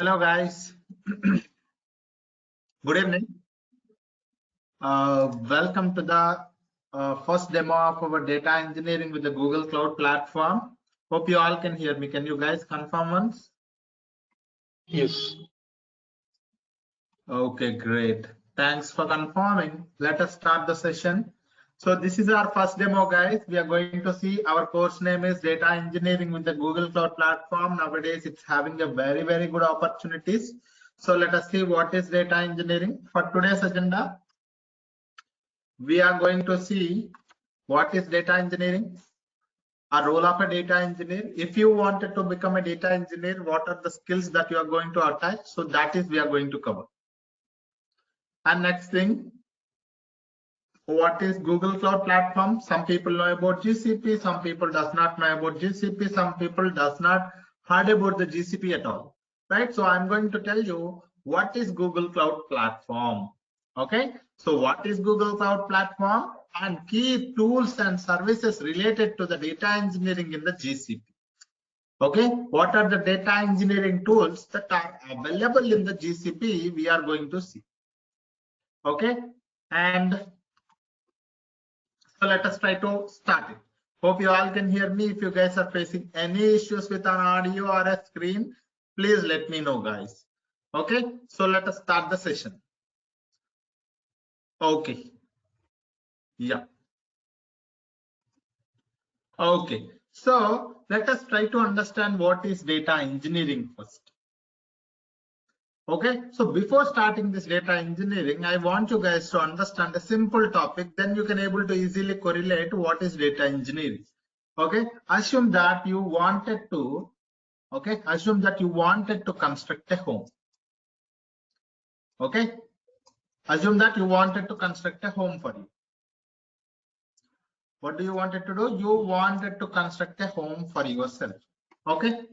Hello guys, good evening. Welcome to the first demo of our data engineering with the Google Cloud platform. Hope you all can hear me. Can you guys confirm once? Yes. Okay, great. Thanks for confirming. Let us start the session. So this is our first demo, guys. We are going to see our course name is Data Engineering with the Google Cloud platform. Nowadays, it's having a very good opportunities. So let us see what is data engineering. For today's agenda, we are going to see what is data engineering, a role of a data engineer. If you wanted to become a data engineer, what are the skills that you are going to attach? So that is we are going to cover. And next thing, what is Google Cloud Platform? Some people know about GCP, some people does not know about GCP, some people does not heard about the GCP at all, right? So I'm going to tell you what is Google Cloud Platform. Okay, so what is Google Cloud Platform and key tools and services related to the data engineering in the GCP. Okay, what are the data engineering tools that are available in the GCP we are going to see. Okay, and so let us try to start it. Hope you all can hear me. If you guys are facing any issues with an audio or a screen, please let me know, guys. Okay, so let us start the session. Okay, yeah. Okay, so let us try to understand what is data engineering first. Okay, so before starting this data engineering, I want you guys to understand a simple topic, then you can able to easily correlate what is data engineering. Okay, assume that you wanted to, construct a home. Okay, assume that you wanted to construct a home for you. What do you wanted to do? You wanted to construct a home for yourself. Okay,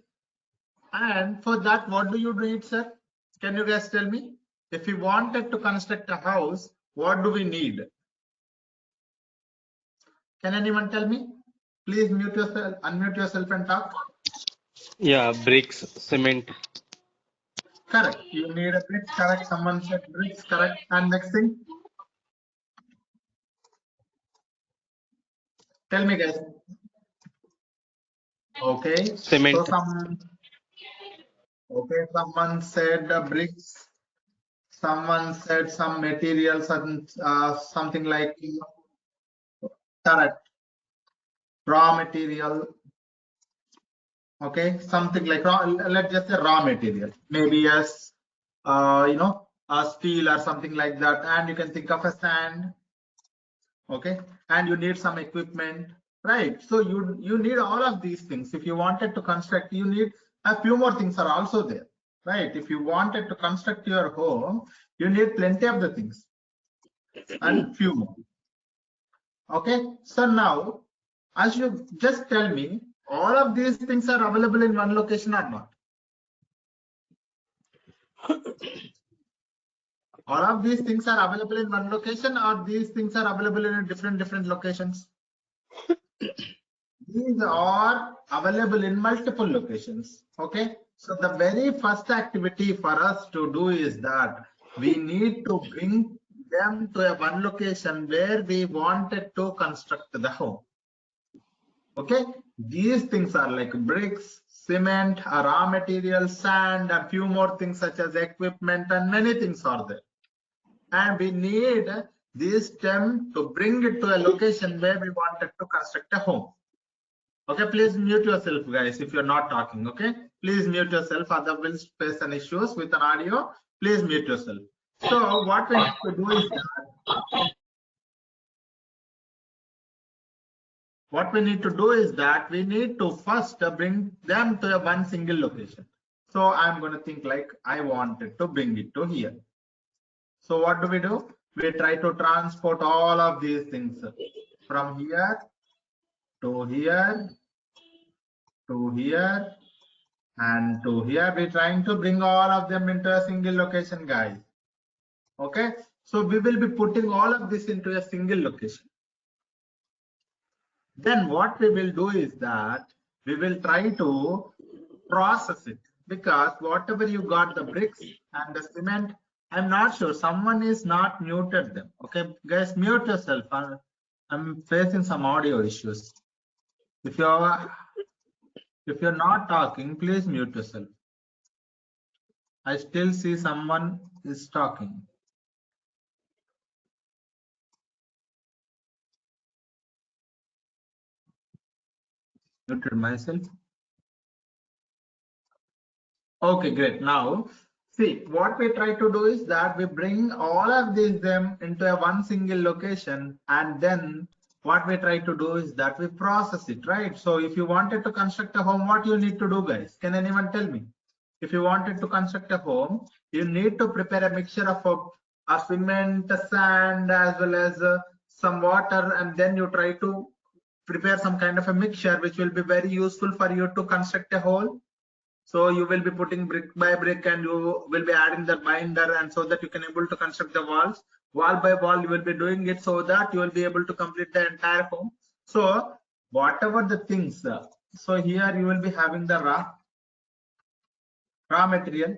and for that, what do you need, sir? Can you guys tell me? If you wanted to construct a house, what do we need? Can anyone tell me? Please mute yourself, unmute yourself and talk. Yeah, bricks, cement. Correct. You need a bricks, correct. Someone said bricks, correct. And next thing? Tell me, guys. Okay. Cement. So someone said bricks. Someone said some materials and something like correct. Raw material. Okay, something like raw. Let's just say raw material. Maybe as a steel or something like that. And you can think of a sand. Okay, and you need some equipment, right? So you need all of these things. If you wanted to construct, you need a few more things are also there, right? If you wanted to construct your home, you need plenty of the things and few more. Okay, so now as you just tell me, all of these things are available in one location or not? All of these things are available in one location, or these things are available in different locations? These are available in multiple locations. Okay, so the very first activity for us to do is that we need to bring them to a one location where we wanted to construct the home. Okay, these things are like bricks, cement, raw material, sand, a few more things such as equipment, and many things are there. And we need this stem to bring it to a location where we wanted to construct a home. Okay, please mute yourself, guys, if you're not talking. Okay, please mute yourself, otherwise face an issues with an audio. Please mute yourself. So what we need to do is that we need to first bring them to a one single location. So I'm going to think like I wanted to bring it to here. So what do? We try to transport all of these things from here to here to here and to here. We're trying to bring all of them into a single location, guys. Okay, so we will be putting all of this into a single location. Then what we will do is that we will try to process it. because whatever you got the bricks and the cement, I'm not sure someone is not muted them. Okay, guys, mute yourself. I'm facing some audio issues. If you're not talking, please mute yourself. I still see someone is talking. Muted myself. Okay, great. Now, see, what we try to do is that we bring all of these them into a one single location, and then what we try to do is that we process it, right? So if you wanted to construct a home, what you need to do, guys? Can anyone tell me? If you wanted to construct a home, you need to prepare a mixture of a cement, sand, as well as some water, and then you try to prepare some kind of a mixture which will be very useful for you to construct a home. So you will be putting brick by brick, and you will be adding the binder, and so that you can able to construct the walls wall by wall. You will be doing it so that you will be able to complete the entire home. So whatever the things, so here you will be having the raw material.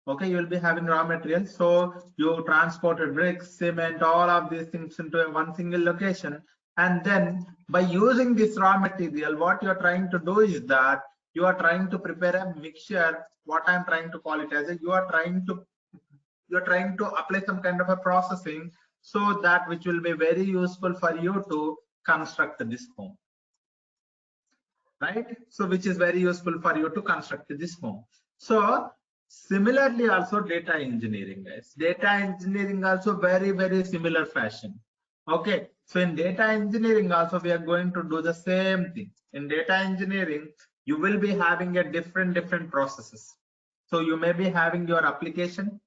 Okay, you will be having raw material. So you transported bricks, cement, all of these things into one single location, and then by using this raw material, what you are trying to do is that you are trying to prepare a mixture. What I'm trying to call it as you are trying to apply some kind of a processing, so that which will be very useful for you to construct this home, right? So which is very useful for you to construct this home. So similarly also data engineering, guys. Data engineering also very similar fashion. Okay, so in data engineering also we are going to do the same thing. In data engineering, you will be having a different processes. So you may be having your application.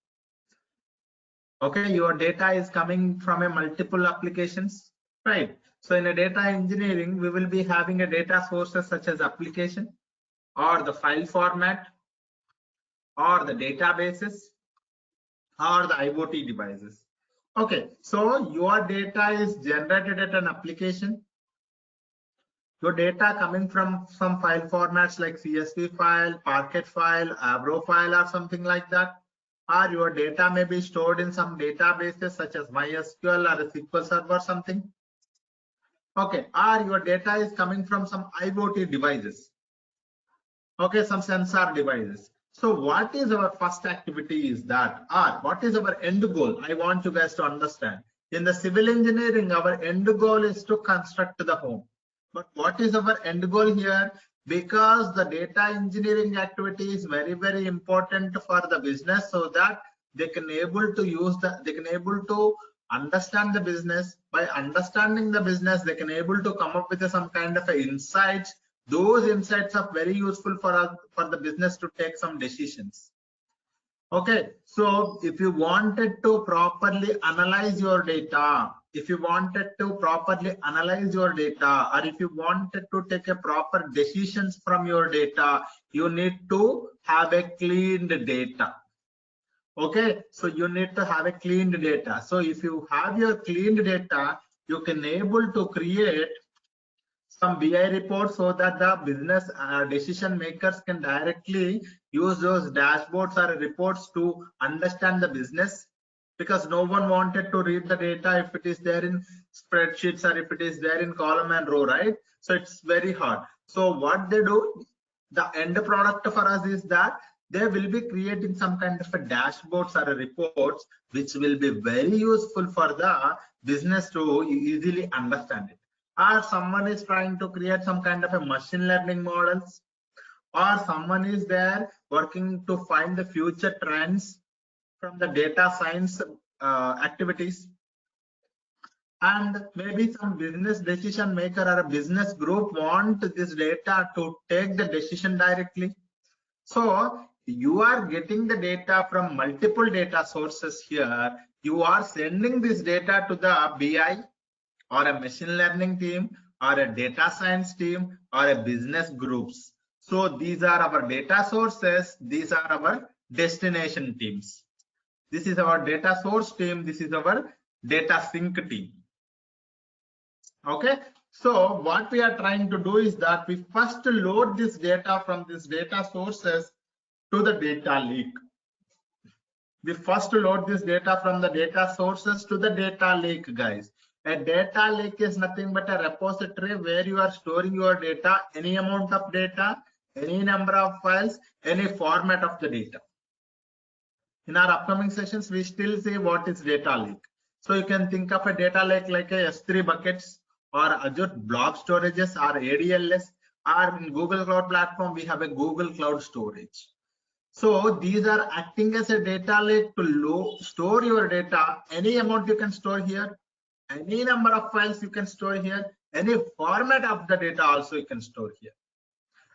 Okay, your data is coming from a multiple applications, right? So in a data engineering, we will be having a data sources such as application, or the file format, or the databases, or the IoT devices. Okay, so your data is generated at an application. Your data coming from some file formats like CSV file, Parquet file, Avro file, or something like that. Or your data may be stored in some databases such as MySQL or a SQL Server or something. Okay, or your data is coming from some IoT devices. Okay, some sensor devices. So what is our first activity is that, or what is our end goal? I want you guys to understand. In the civil engineering, our end goal is to construct the home. But what is our end goal here? Because the data engineering activity is very important for the business, so that they can able to understand the business. By understanding the business, they can able to come up with some kind of insights. Those insights are very useful for us, for the business to take some decisions. Okay, so if you wanted to properly analyze your data, or if you wanted to take a proper decisions from your data, you need to have a cleaned data. Okay, so you need to have a cleaned data. So if you have your cleaned data, you can able to create some BI reports, so that the business decision makers can directly use those dashboards or reports to understand the business, because no one wanted to read the data if it is there in spreadsheets or if it is there in column and row, right? So it's very hard. So what they do, the end product for us is that they will be creating some kind of a dashboards or a reports which will be very useful for the business to easily understand it. Or someone is trying to create some kind of a machine learning models, or someone is there working to find the future trends from the data science activities, and maybe some business decision maker or a business group want this data to take the decision directly. So you are getting the data from multiple data sources here. You are sending this data to the BI or a machine learning team or a data science team or a business groups. So these are our data sources. These are our destination teams. This is our data source team. This is our data sync team. Okay, So what we are trying to do is that we first load this data from this data sources to the data lake. We first load this data from the data sources to the data lake, guys. A data lake is nothing but a repository where you are storing your data, any amount of data, any number of files, any format of the data. In our upcoming sessions, we still say what is data lake. So you can think of a data lake like a S3 buckets or Azure blob storages or ADLS, or in Google Cloud Platform, we have a Google Cloud Storage. So these are acting as a data lake to store your data. Any amount you can store here, any number of files you can store here, any format of the data also you can store here.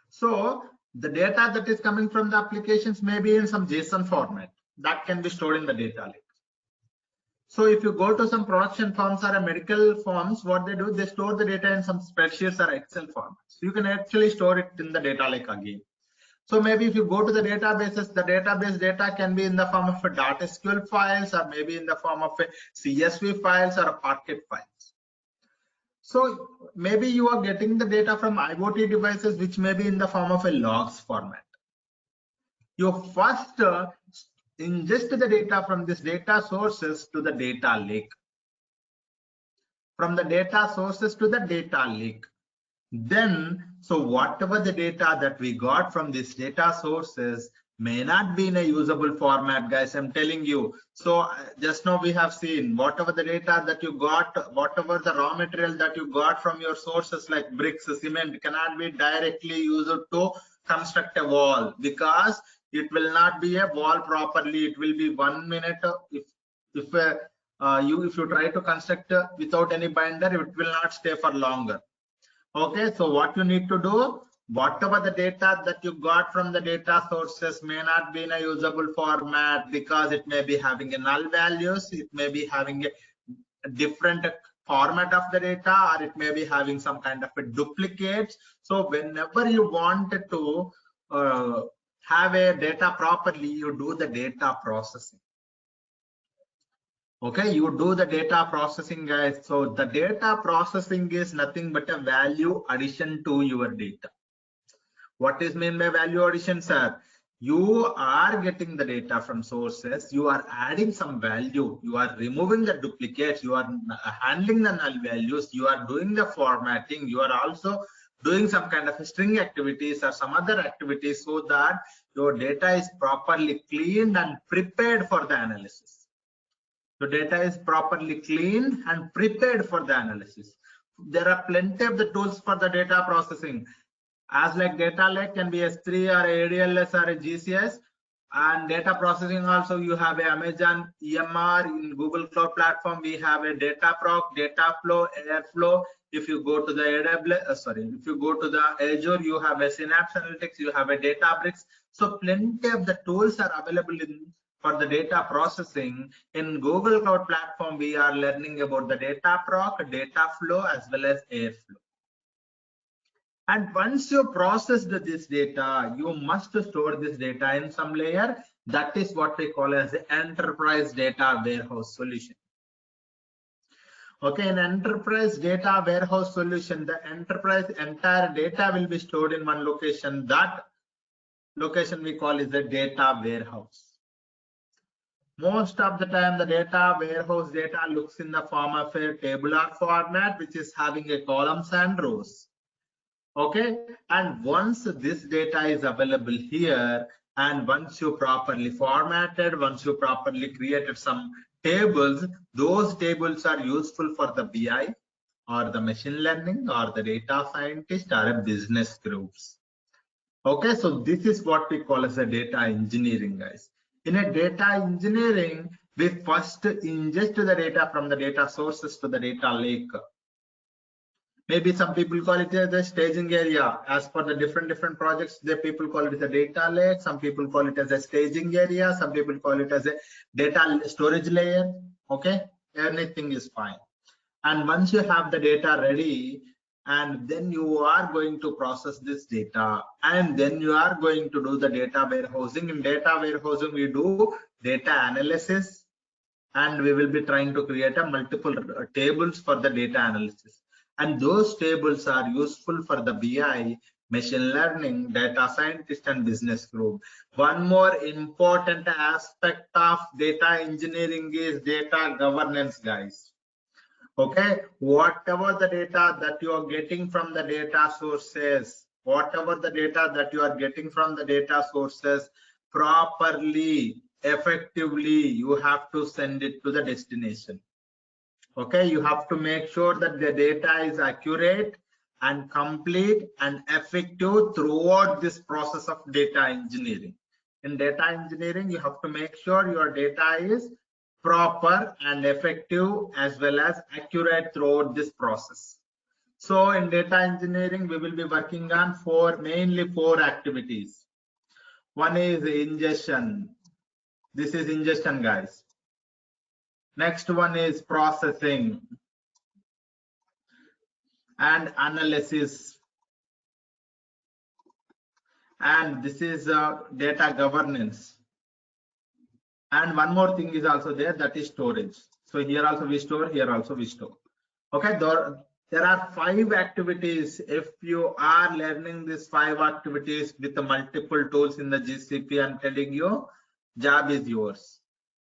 So the data that is coming from the applications may be in some JSON format that can be stored in the data lake. So if you go to some production firms or a medical firms, what they do, they store the data in some spreadsheets or Excel formats. You can actually store it in the data lake again. So maybe if you go to the databases, the database data can be in the form of a .SQL files, or maybe in the form of a CSV files or a Parquet files. So maybe you are getting the data from IoT devices, which may be in the form of a logs format. You first ingest the data from this data sources to the data lake. From the data sources to the data lake. Then, so whatever the data that we got from these data sources may not be in a usable format, guys. I'm telling you. So just now we have seen whatever the data that you got, whatever the raw material that you got from your sources like bricks, cement cannot be directly used to construct a wall, because it will not be a wall properly. It will be 1 minute. If you try to construct without any binder, it will not stay for longer. Okay, so what you need to do, whatever the data that you got from the data sources may not be in a usable format, because it may be having a null values, it may be having a different format of the data, or it may be having some kind of a duplicate. So whenever you wanted to have a data properly, you do the data processing. Okay, you do the data processing, guys. So the data processing is nothing but a value addition to your data. What is meant by value addition, sir? You are getting the data from sources, you are adding some value, you are removing the duplicates, you are handling the null values, you are doing the formatting, you are also doing some kind of string activities or some other activities, so that your data is properly cleaned and prepared for the analysis. The data is properly cleaned and prepared for the analysis. There are plenty of the tools for the data processing. As like data lake can be S3 or ADLS or a GCS, and data processing also you have a Amazon EMR. In Google Cloud Platform we have a Dataproc, Dataflow, Airflow. If you go to the if you go to the Azure, you have a Synapse Analytics, you have a Databricks. So plenty of the tools are available for the data processing. In Google Cloud Platform, we are learning about the Dataproc, Dataflow, as well as Airflow. And once you processed this data, you must store this data in some layer. That is what we call as the enterprise data warehouse solution. Okay, in enterprise data warehouse solution, the enterprise entire data will be stored in one location. That location we call is the data warehouse. Most of the time, the data warehouse data looks in the form of a tabular format, which is having a columns and rows. Okay, and once this data is available here, and once you properly formatted, once you properly created some tables, those tables are useful for the BI or the machine learning or the data scientist or a business groups. Okay, so this is what we call as a data engineering, guys. In a data engineering, we first ingest the data from the data sources to the data lake. Maybe some people call it as a staging area. As per the different projects, the people call it as a data lake. Some people call it as a staging area. Some people call it as a data storage layer. Okay, anything is fine. And once you have the data ready, and then you are going to process this data, and then you are going to do the data warehousing. In data warehousing, we do data analysis, and we will be trying to create a multiple tables for the data analysis. And those tables are useful for the BI, machine learning, data scientist, and business group. One more important aspect of data engineering is data governance, guys. Okay, whatever the data that you are getting from the data sources, properly, effectively, you have to send it to the destination. Okay, you have to make sure that the data is accurate and complete and effective throughout this process of data engineering. In data engineering, you have to make sure your data is proper and effective as well as accurate throughout this process. So in data engineering, we will be working on mainly four activities. One is ingestion. This is ingestion, guys. Next one is processing and analysis, and this is data governance. And one more thing is also there, that is storage. So here also we store, here also we store. Okay, there are 5 activities. If you are learning these 5 activities with the multiple tools in the GCP, I'm telling you, job is yours.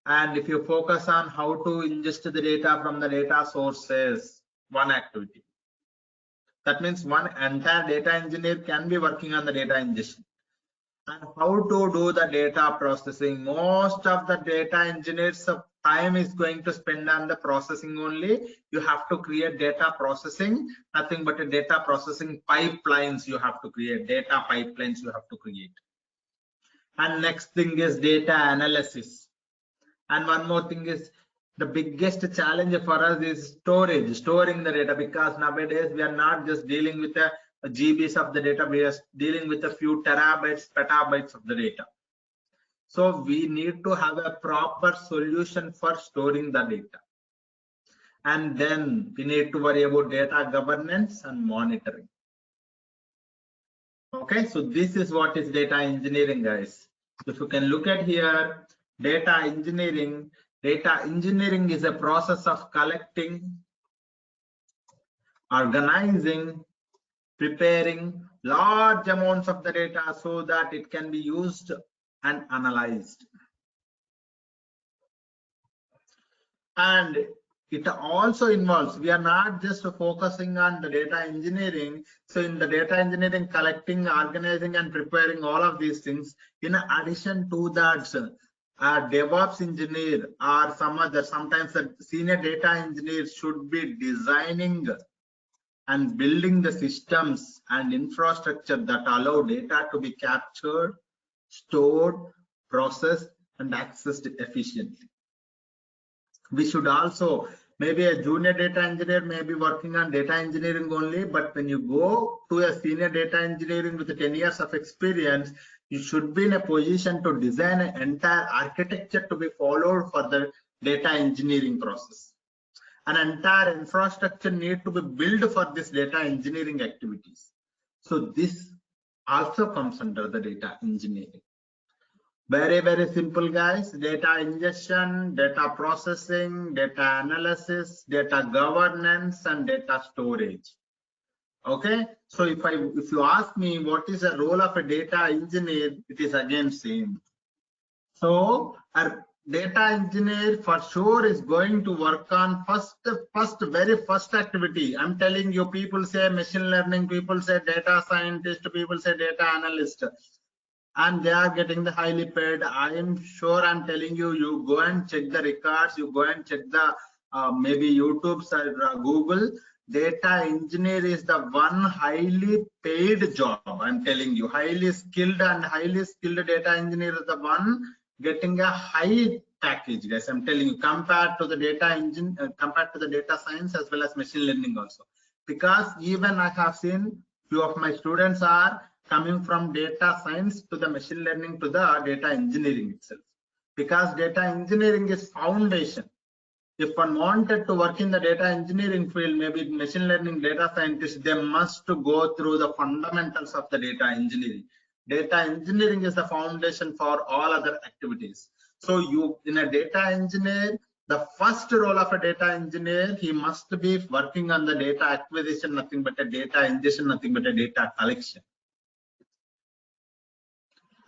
And if you focus on how to ingest the data from the data sources, one activity. That means one entire data engineer can be working on the data ingestion. And how to do the data processing. Most of the data engineers time is going to spend on the processing only. You have to create data processing, nothing but a data processing pipelines you have to create, data pipelines you have to create. And next thing is data analysis. And one more thing is the biggest challenge for us is storage, storing the data, because nowadays we are not just dealing with the GBs of the data, we are dealing with a few terabytes, petabytes of the data. So we need to have a proper solution for storing the data. And then we need to worry about data governance and monitoring. Okay, so this is what is data engineering, guys. If you can look at here, data engineering is a process of collecting, organizing, preparing large amounts of the data so that it can be used and analyzed. And it also involves, we are not just focusing on the data engineering. So in the data engineering, collecting, organizing, and preparing all of these things, in addition to that, a DevOps engineer or sometimes a senior data engineer should be designing and building the systems and infrastructure that allow data to be captured, stored, processed, and accessed efficiently. We should also, maybe a junior data engineer may be working on data engineering only, but when you go to a senior data engineering with 10 years of experience, you should be in a position to design an entire architecture to be followed for the data engineering process. An entire infrastructure need to be built for this data engineering activities. So this also comes under the data engineering. Very, very simple, guys. Data ingestion, data processing, data analysis, data governance, and data storage. Okay, so if you ask me what is the role of a data engineer, it is again same. So our data engineer for sure is going to work on very first activity. I'm telling you, people say machine learning, people say data scientist, people say data analyst, and they are getting the highly paid. I am sure, I'm telling you, you go and check the records, you go and check the maybe YouTube or Google. Data engineer is the one highly paid job. I'm telling you, highly skilled data engineer is the one getting a high package, guys. I'm telling you, compared to the data science as well as machine learning also. Because even I have seen few of my students are coming from data science to the machine learning to the data engineering itself. Because data engineering is foundation. If one wanted to work in the data engineering field, maybe machine learning data scientists, they must go through the fundamentals of the data engineering. Data engineering is the foundation for all other activities. So you, in a data engineer, The first role of a data engineer, he must be working on the data acquisition, nothing but a data ingestion, nothing but a data collection.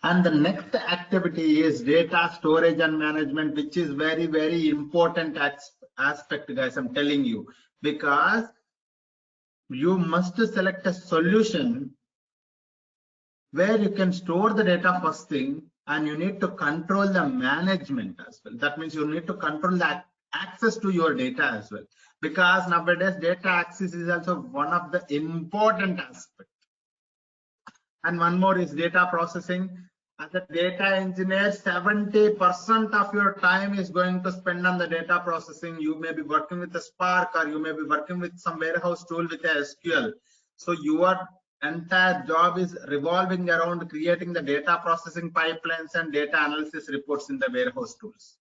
And the next activity is data storage and management, which is very, very important aspect, guys, I'm telling you, because you must select a solution where you can store the data first thing, and you need to control the management as well. That means you need to control the access to your data as well, because nowadays data access is also one of the important aspects. And one more is data processing. As a data engineer, 70% of your time is going to spend on the data processing. You may be working with a Spark, or you may be working with some warehouse tool with a SQL. So your entire job is revolving around creating the data processing pipelines and data analysis reports in the warehouse tools.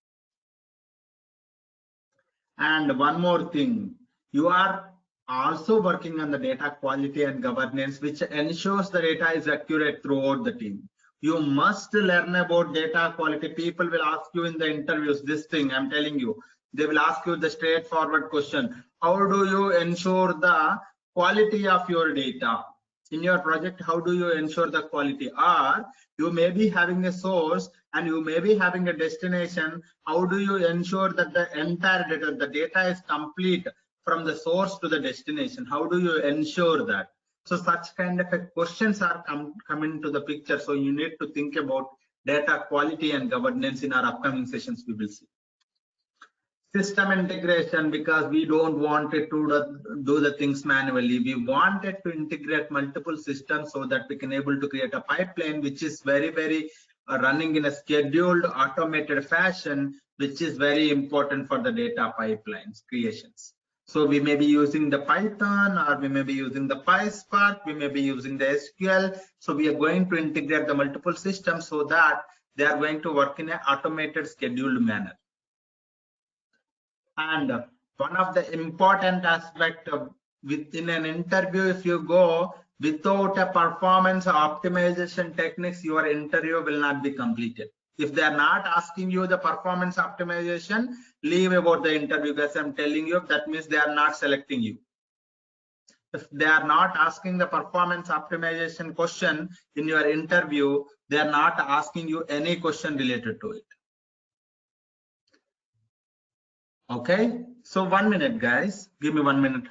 And one more thing, you are also working on the data quality and governance, which ensures the data is accurate throughout the team. You must learn about data quality. People will ask you in the interviews this thing, I'm telling you. They will ask you the straightforward question: how do you ensure the quality of your data in your project? How do you ensure the quality? Or you may be having a source and you may be having a destination. How do you ensure that the entire data, the data is complete from the source to the destination? How do you ensure that? So such kind of questions are coming to the picture. So you need to think about data quality and governance. In our upcoming sessions, we will see. System integration, because we don't want it to do the things manually. We wanted to integrate multiple systems so that we can able to create a pipeline which is very, very running in a scheduled, automated fashion, which is very important for the data pipelines creations. So we may be using the Python, or we may be using the PySpark, we may be using the SQL. So we are going to integrate the multiple systems so that they are going to work in an automated, scheduled manner. And one of the important aspect of within an interview, if you go without a performance optimization techniques, your interview will not be completed. If they are not asking you the performance optimization, leave about the interview, guys. I'm telling you, that means they are not selecting you. If they are not asking the performance optimization question in your interview, they are not asking you any question related to it. Okay, so 1 minute, guys. Give me 1 minute.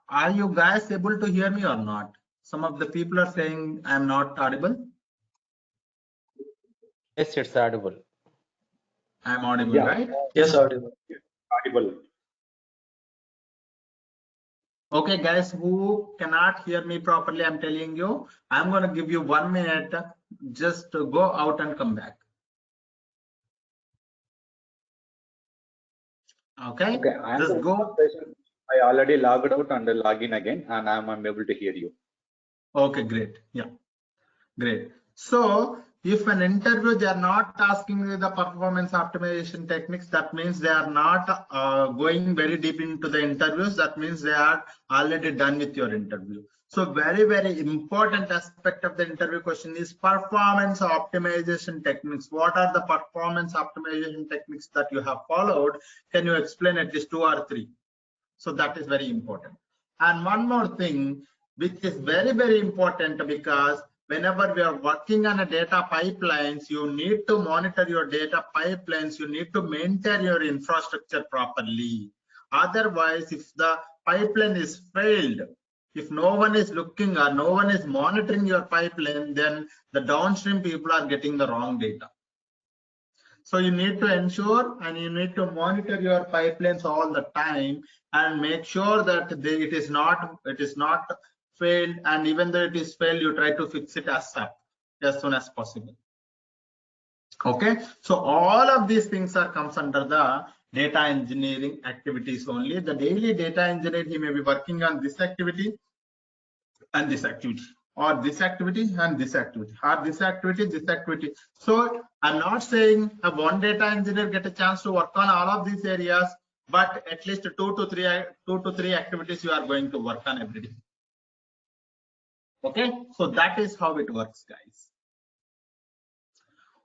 Are you guys able to hear me or not? Some of the people are saying I'm not audible. Yes, it's audible. I'm audible, Yeah. right? Yes, audible. Audible. Okay, guys, who cannot hear me properly, I'm telling you, I'm going to give you 1 minute just to go out and come back. Okay, just go. I already logged out and log in again, and I'm able to hear you. Okay, great. Yeah, great. So if an interview, they are not asking you the performance optimization techniques, that means they are not going very deep into the interviews. That means they are already done with your interview. So very, very important aspect of the interview question is performance optimization techniques. What are the performance optimization techniques that you have followed? Can you explain at least 2 or 3? So that is very important. And one more thing, which is very, very important, because whenever we are working on a data pipelines, you need to monitor your data pipelines. You need to maintain your infrastructure properly. Otherwise, if the pipeline is failed, if no one is looking or no one is monitoring your pipeline, then the downstream people are getting the wrong data. So you need to ensure and you need to monitor your pipelines all the time and make sure that it is not failed, and even though it is failed, you try to fix it as soon as possible. Okay, so all of these things comes under the data engineering activities only. The daily data engineer, he may be working on this activity and this activity, or this activity and this activity, or this activity, this activity. So I'm not saying a one data engineer get a chance to work on all of these areas, but at least two to three activities you are going to work on every day. Okay, so that is how it works, guys.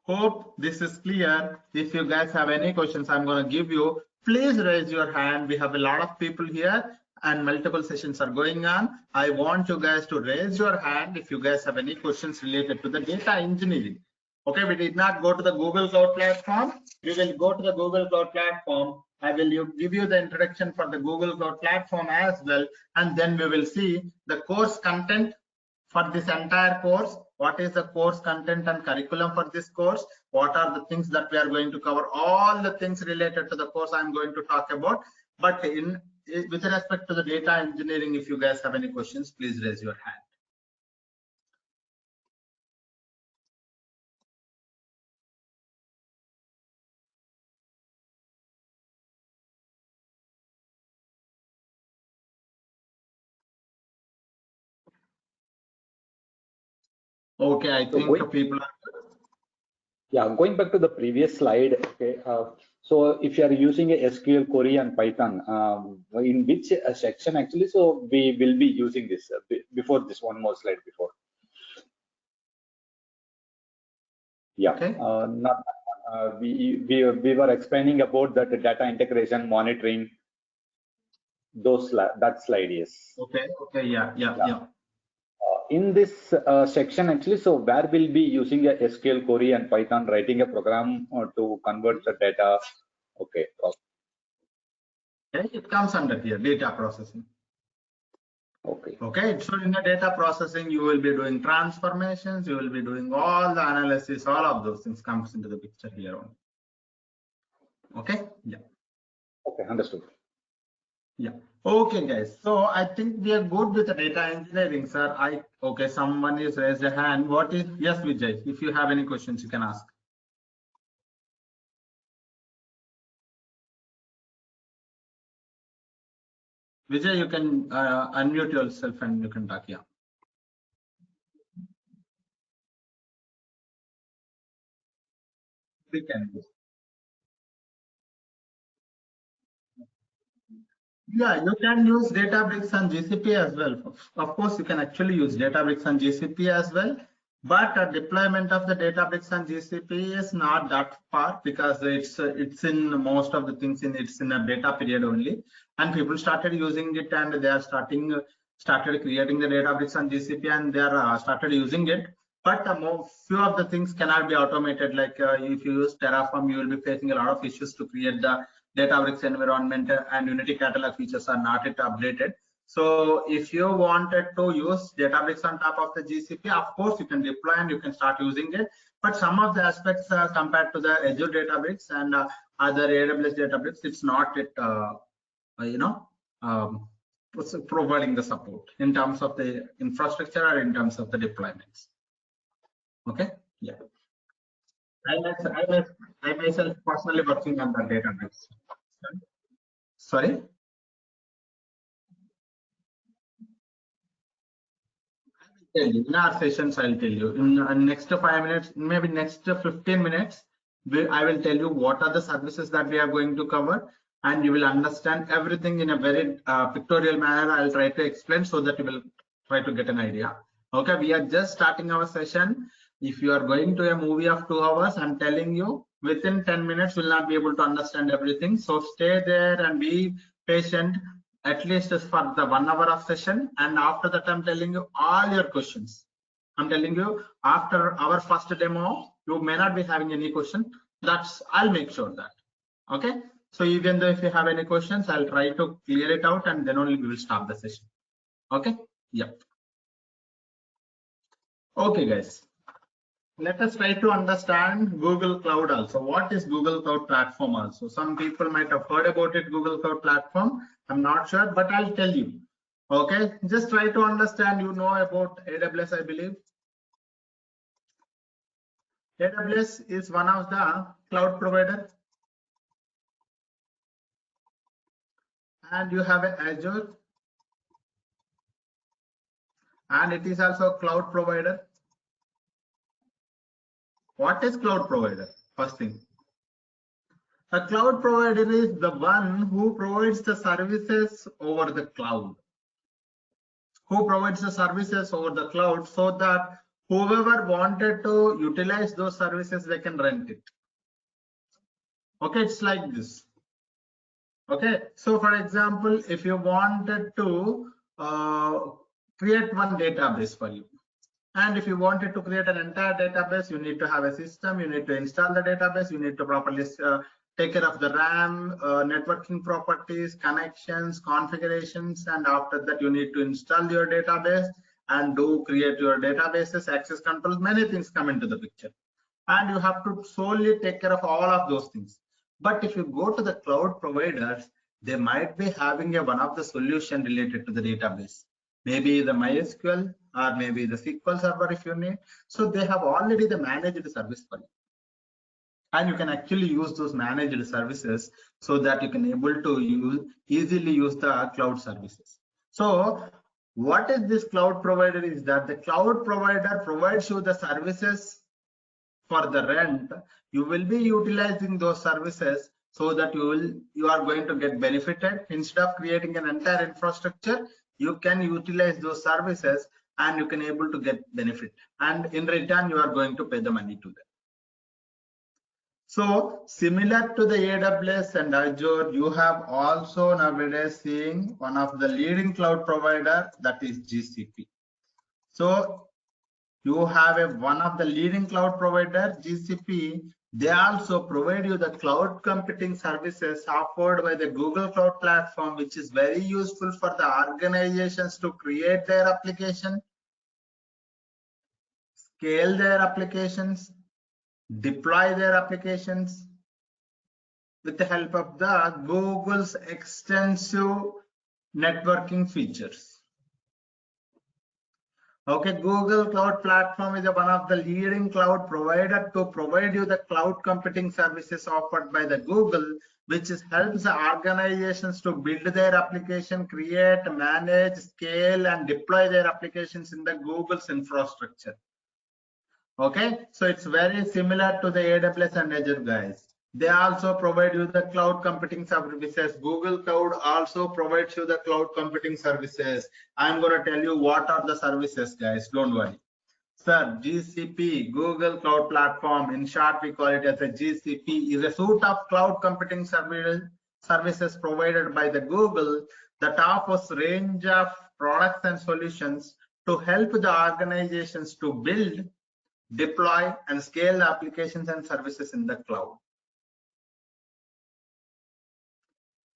Hope this is clear. If you guys have any questions, I'm going to give you. Please raise your hand. We have a lot of people here and multiple sessions are going on. I want you guys to raise your hand if you guys have any questions related to the data engineering. Okay, we did not go to the Google Cloud Platform. We will go to the Google Cloud Platform. I will give you the introduction for the Google Cloud Platform as well. And then we will see the course content for this entire course. What is the course content and curriculum for this course? What are the things that we are going to cover? All the things related to the course I'm going to talk about. But with respect to the data engineering, if you guys have any questions, please raise your hand. Okay, I think people are. Yeah, going back to the previous slide. Okay, so if you are using a SQL query and Python, in which section actually? So we will be using this before this one more slide before. Yeah, Okay. not we were explaining about that data integration, monitoring. That slide, yes. Okay. Okay. Yeah. In this section actually, so where we'll be using a SQL query and Python, writing a program to convert the data. Okay. Okay, it comes under here, data processing. Okay. Okay, so in the data processing, you will be doing transformations, you will be doing all the analysis, all of those things comes into the picture here only. Okay, yeah. Okay, understood. Yeah. Okay, guys. So I think we are good with the data engineering, sir. Okay, someone is raised a hand. What is, yes, Vijay, if you have any questions, you can ask. Vijay, you can unmute yourself and you can talk. Yeah. We can. Yeah, you can use Databricks and GCP as well. Of course, you can actually use Databricks and GCP as well. But deployment of the Databricks and GCP is not that far because it's in most of the things it's in a beta period only, and people started using it and they are started creating the Databricks and GCP and they are started using it. But few of the things cannot be automated. Like if you use Terraform, you will be facing a lot of issues to create the Databricks environment, and Unity catalog features are not yet updated. So if you wanted to use Databricks on top of the GCP, of course you can deploy and you can start using it. But some of the aspects compared to the Azure Databricks and other AWS Databricks, it's not yet providing the support in terms of the infrastructure or in terms of the deployments. Okay, yeah. I myself personally working on the Databricks. Sorry. In our sessions, I'll tell you in next 5 minutes, maybe next 15 minutes, I will tell you what are the services that we are going to cover, and you will understand everything in a very pictorial manner. I'll try to explain so that you will try to get an idea. Okay, we are just starting our session. If you are going to a movie of 2 hours, I'm telling you within 10 minutes will not be able to understand everything. So stay there and be patient. At least for the 1 hour of session, and after that I'm telling you all your questions. I'm telling you after our first demo you may not be having any question. I'll make sure that. Okay, so even though if you have any questions, I'll try to clear it out and then only we will stop the session. Okay, yeah. Okay guys, let us try to understand Google Cloud also. What is Google Cloud Platform also? Some people might have heard about it, Google Cloud Platform. I'm not sure, but I'll tell you. Okay, just try to understand. You know about AWS, I believe. AWS is one of the cloud provider. And you have Azure. And it is also a cloud provider. What is cloud provider? First thing. A cloud provider is the one who provides the services over the cloud. Who provides the services over the cloud so that Whoever wanted to utilize those services, they can rent it. Okay, it's like this. Okay, so for example, if you wanted to create one database for you, and if you wanted to create an entire database, you need to have a system, you need to install the database, you need to properly take care of the RAM, networking properties, connections, configurations, and after that you need to install your database and create your databases, access control, many things come into the picture. And you have to solely take care of all of those things. But if you go to the cloud providers, they might be having one of the solution related to the database, maybe the MySQL or maybe the SQL Server if you need. So they have already the managed service for you, and you can actually use those managed services so that you can able to easily use the cloud services. So what is this cloud provider? Is that the cloud provider provides you the services for the rent. You will be utilizing those services so that you are going to get benefited. Instead of creating an entire infrastructure, you can utilize those services and you can able to get benefit, and in return you are going to pay the money to them. So similar to the AWS and Azure, you have also nowadays seeing one of the leading cloud provider, that is GCP. So you have one of the leading cloud provider, GCP. They also provide you the cloud computing services offered by the Google Cloud Platform, which is very useful for the organizations to create their application, scale their applications, deploy their applications with the help of the Google's extensive networking features. Okay, Google Cloud Platform is one of the leading cloud provider to provide you the cloud computing services offered by the Google, which helps the organizations to build their application, create, manage, scale, and deploy their applications in the Google's infrastructure. Okay, so it's very similar to the AWS and Azure guys. They also provide you the cloud computing services. Google Cloud also provides you the cloud computing services. I'm going to tell you what are the services, guys. Don't worry. Sir, GCP, Google Cloud Platform, in short, we call it as a GCP, is a suite of cloud computing services provided by the Google that offers range of products and solutions to help the organizations to build, deploy, and scale the applications and services in the cloud.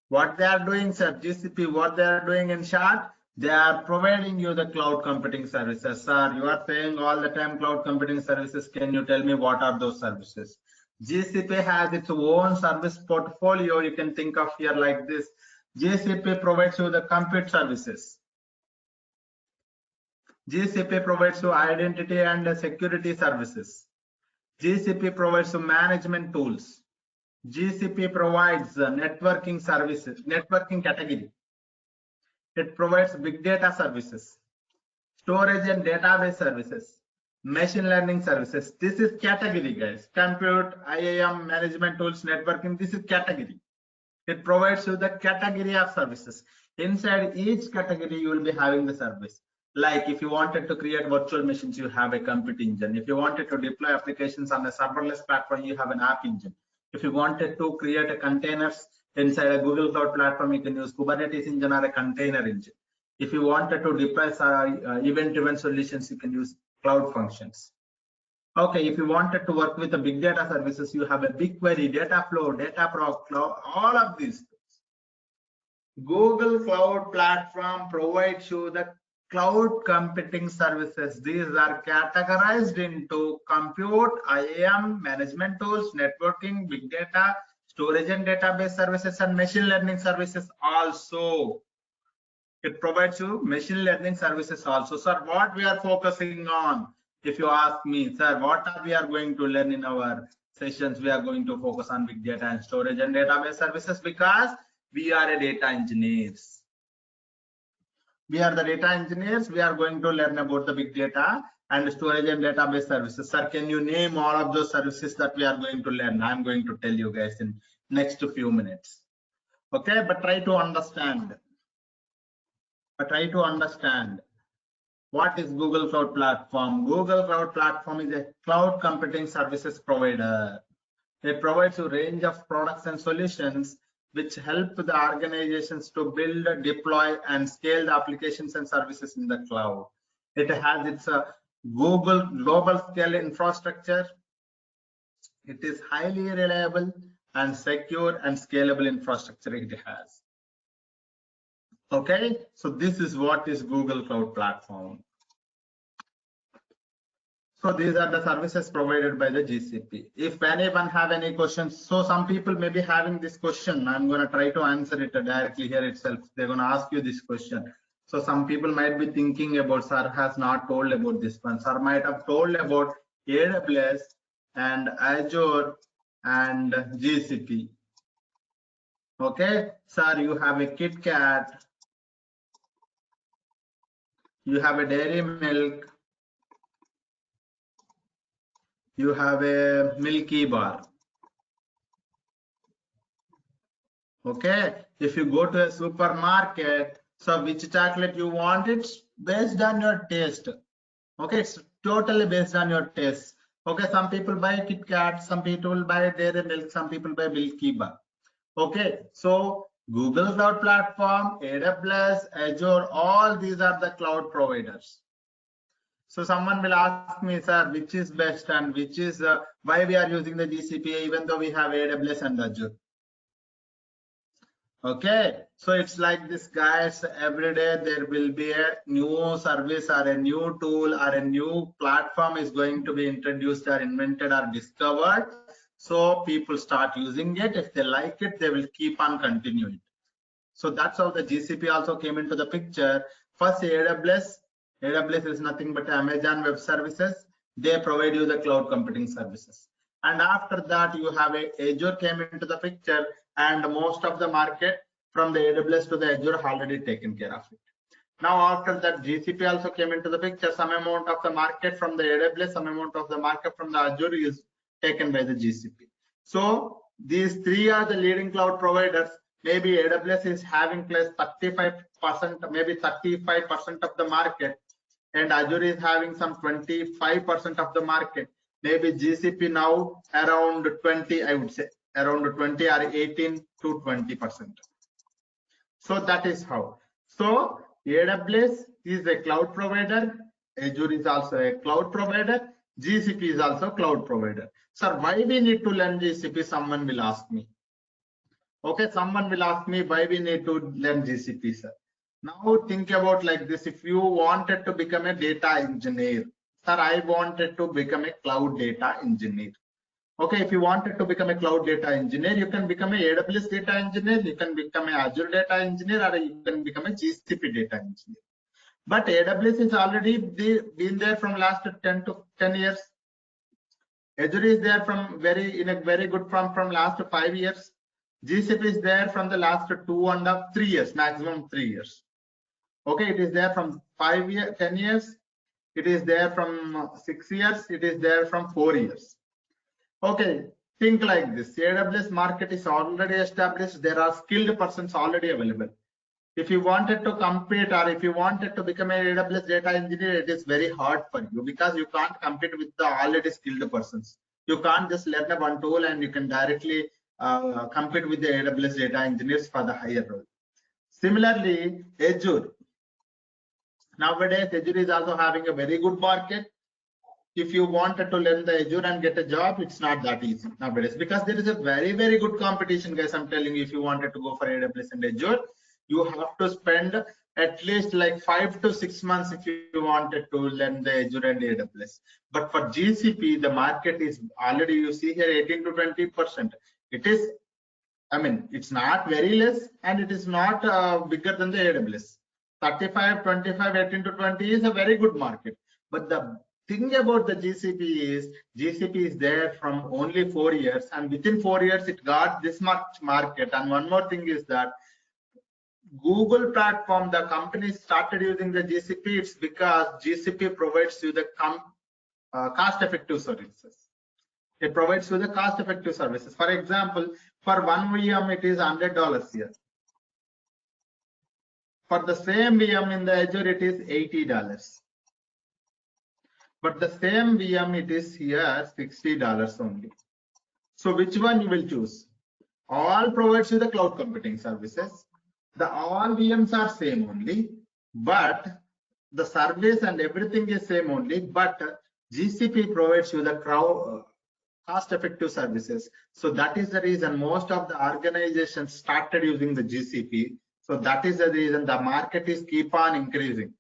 What they are doing, sir, GCP, what they are doing in short, they are providing you the cloud computing services. Sir, you are saying all the time cloud computing services. Can you tell me what are those services? GCP has its own service portfolio. You can think of here like this. GCP provides you the compute services. GCP provides you identity and security services. GCP provides you management tools. GCP provides networking services, networking category. It provides big data services, storage and database services, machine learning services. This is category, guys. Compute, IAM, management tools, networking. This is category. It provides you the category of services. Inside each category, you will be having the service. Like if you wanted to create virtual machines, you have a compute engine. If you wanted to deploy applications on a serverless platform, you have an app engine. If you wanted to create a containers inside a Google Cloud Platform, you can use Kubernetes engine or a container engine. If you wanted to deploy event-driven solutions, you can use Cloud Functions. Okay, if you wanted to work with the big data services, you have a BigQuery, Dataflow, Dataproc, Cloud, all of these. Google Cloud Platform provides you the cloud computing services. These are categorized into compute, IAM, management tools, networking, big data, storage and database services, and machine learning services also. It provides you machine learning services also. Sir, what we are focusing on? If you ask me, sir, what we are going to learn in our sessions? We are going to focus on big data and storage and database services because we are a data engineers. We are the data engineers. We are going to learn about the big data and storage and database services. Sir, can you name all of those services that we are going to learn? I'm going to tell you guys in next few minutes. Okay, but try to understand. What is Google Cloud Platform? Google Cloud Platform is a cloud computing services provider. It provides a range of products and solutions which help the organizations to build, deploy, and scale the applications and services in the cloud. It has its Google global scale infrastructure. It is highly reliable and secure and scalable infrastructure it has. Okay, so this is what is Google Cloud Platform. So these are the services provided by the GCP. If anyone have any questions, so some people may be having this question. I'm going to try to answer it directly here itself. They're going to ask you this question. So some people might be thinking about, sir has not told about this one. Sir might have told about AWS and Azure and GCP. Okay, sir, you have a KitKat, you have a Dairy Milk, you have a Milky Bar. Okay, if you go to a supermarket, so which chocolate you want, it's based on your taste. Okay, it's totally based on your taste. Okay, some people buy KitKat, some people buy Dairy Milk, some people buy Milky Bar. Okay, so Google Cloud Platform, AWS, Azure, all these are the cloud providers. So someone will ask me, sir, which is best and which is why we are using the GCP even though we have AWS and Azure. Okay, so it's like this, guys. Every day there will be a new service or a new tool or a new platform is going to be introduced or invented or discovered. So people start using it. If they like it, they will keep on continuing. So that's how the GCP also came into the picture. First, AWS. AWS is nothing but Amazon Web Services. They provide you the cloud computing services. And after that, you have a Azure came into the picture, and most of the market from the AWS to the Azure already taken care of it. Now, after that, GCP also came into the picture. Some amount of the market from the AWS, some amount of the market from the Azure is taken by the GCP. So these three are the leading cloud providers. Maybe AWS is having plus 35%, maybe 35% of the market, and Azure is having some 25% of the market. Maybe GCP now around 20, I would say around 20 or 18 to 20%. So that is how. So AWS is a cloud provider, Azure is also a cloud provider, GCP is also cloud provider. Sir, why we need to learn GCP? Someone will ask me. Okay, someone will ask me why we need to learn GCP, sir. Now think about like this. If you wanted to become a data engineer, sir, I wanted to become a cloud data engineer. Okay, if you wanted to become a cloud data engineer, you can become a AWS data engineer, you can become a Azure data engineer, or you can become a GCP data engineer. But AWS is already been there from last 10 years. Azure is there from in a very good from last 5 years. GCP is there from the last 2.5 3 years, maximum 3 years. Okay, it is there from 10 years. It is there from 6 years. It is there from 4 years. Okay, think like this. AWS market is already established. There are skilled persons already available. If you wanted to compete or if you wanted to become an AWS data engineer, it is very hard for you because you can't compete with the already skilled persons. You can't just learn one tool and you can directly compete with the AWS data engineers for the higher role. Similarly, Azure. Nowadays, Azure is also having a very good market. If you wanted to learn the Azure and get a job, it's not that easy nowadays because there is a very, very good competition, guys. I'm telling you, if you wanted to go for AWS and Azure, you have to spend at least like 5 to 6 months if you wanted to learn the Azure and AWS. But for GCP, the market is already, you see here, 18 to 20%. It is, I mean, it's not very less and it is not bigger than the AWS. 35, 25, 18 to 20 is a very good market. But the thing about the GCP is there from only 4 years, and within 4 years it got this much market. And one more thing is that Google platform, the company started using the GCP. It's because GCP provides you the cost-effective services. It provides you the cost-effective services. For example, for one VM it is $100 here. For the same VM in the Azure, it is $80. but the same VM it is here $60 only. So which one you will choose? All provides you the cloud computing services. The all VMs are same only, but the service and everything is same only, but GCP provides you the cost-effective services. So that is the reason most of the organizations started using the GCP. So that is the reason the market is keep on increasing.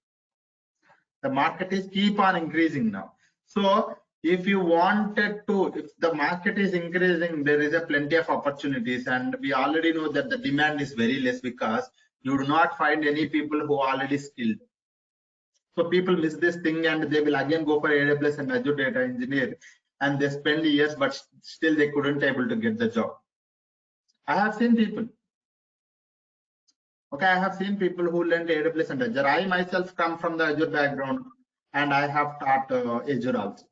The market is keep on increasing now. So if you wanted to, if the market is increasing, there is a plenty of opportunities, and we already know that the demand is very less because you do not find any people who are already skilled. So people miss this thing and they will again go for AWS and Azure data engineer, and they spend years, but still they couldn't able to get the job. I have seen people. Okay, I have seen people who learned AWS and Azure. I myself come from the Azure background, and I have taught Azure also.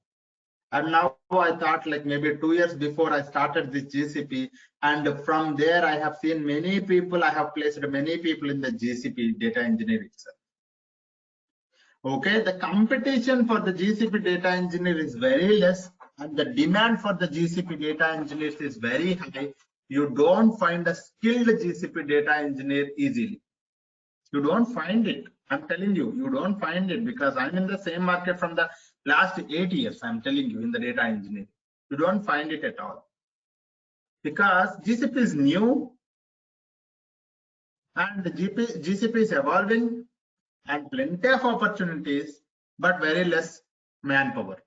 And now I thought like maybe 2 years before I started this GCP, and from there I have seen many people, I have placed many people in the GCP data engineering itself. Okay, the competition for the GCP data engineer is very less, and the demand for the GCP data engineers is very high. You don't find a skilled GCP data engineer easily. You don't find it. I'm telling you, you don't find it, because I'm in the same market from the last 8 years. I'm telling you, in the data engineering, you don't find it at all, because GCP is new and the GCP is evolving, and plenty of opportunities, but very less manpower.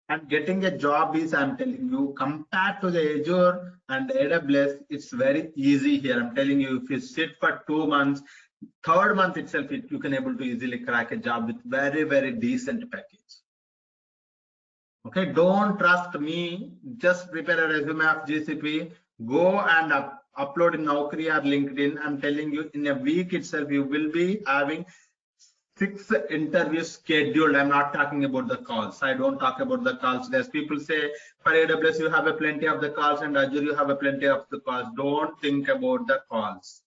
And getting a job is, I'm telling you, compared to the Azure and AWS, it's very easy here. I'm telling you, if you sit for 2 months, 3rd month itself, you can able to easily crack a job with very, very decent package. Okay, don't trust me. Just prepare a resume of GCP. Go and upload in Naukri or LinkedIn. I'm telling you, in a week itself, you will be having 6 interviews scheduled. I'm not talking about the calls. I don't talk about the calls. There's people say for AWS you have a plenty of the calls, and Azure you have a plenty of the calls. Don't think about the calls.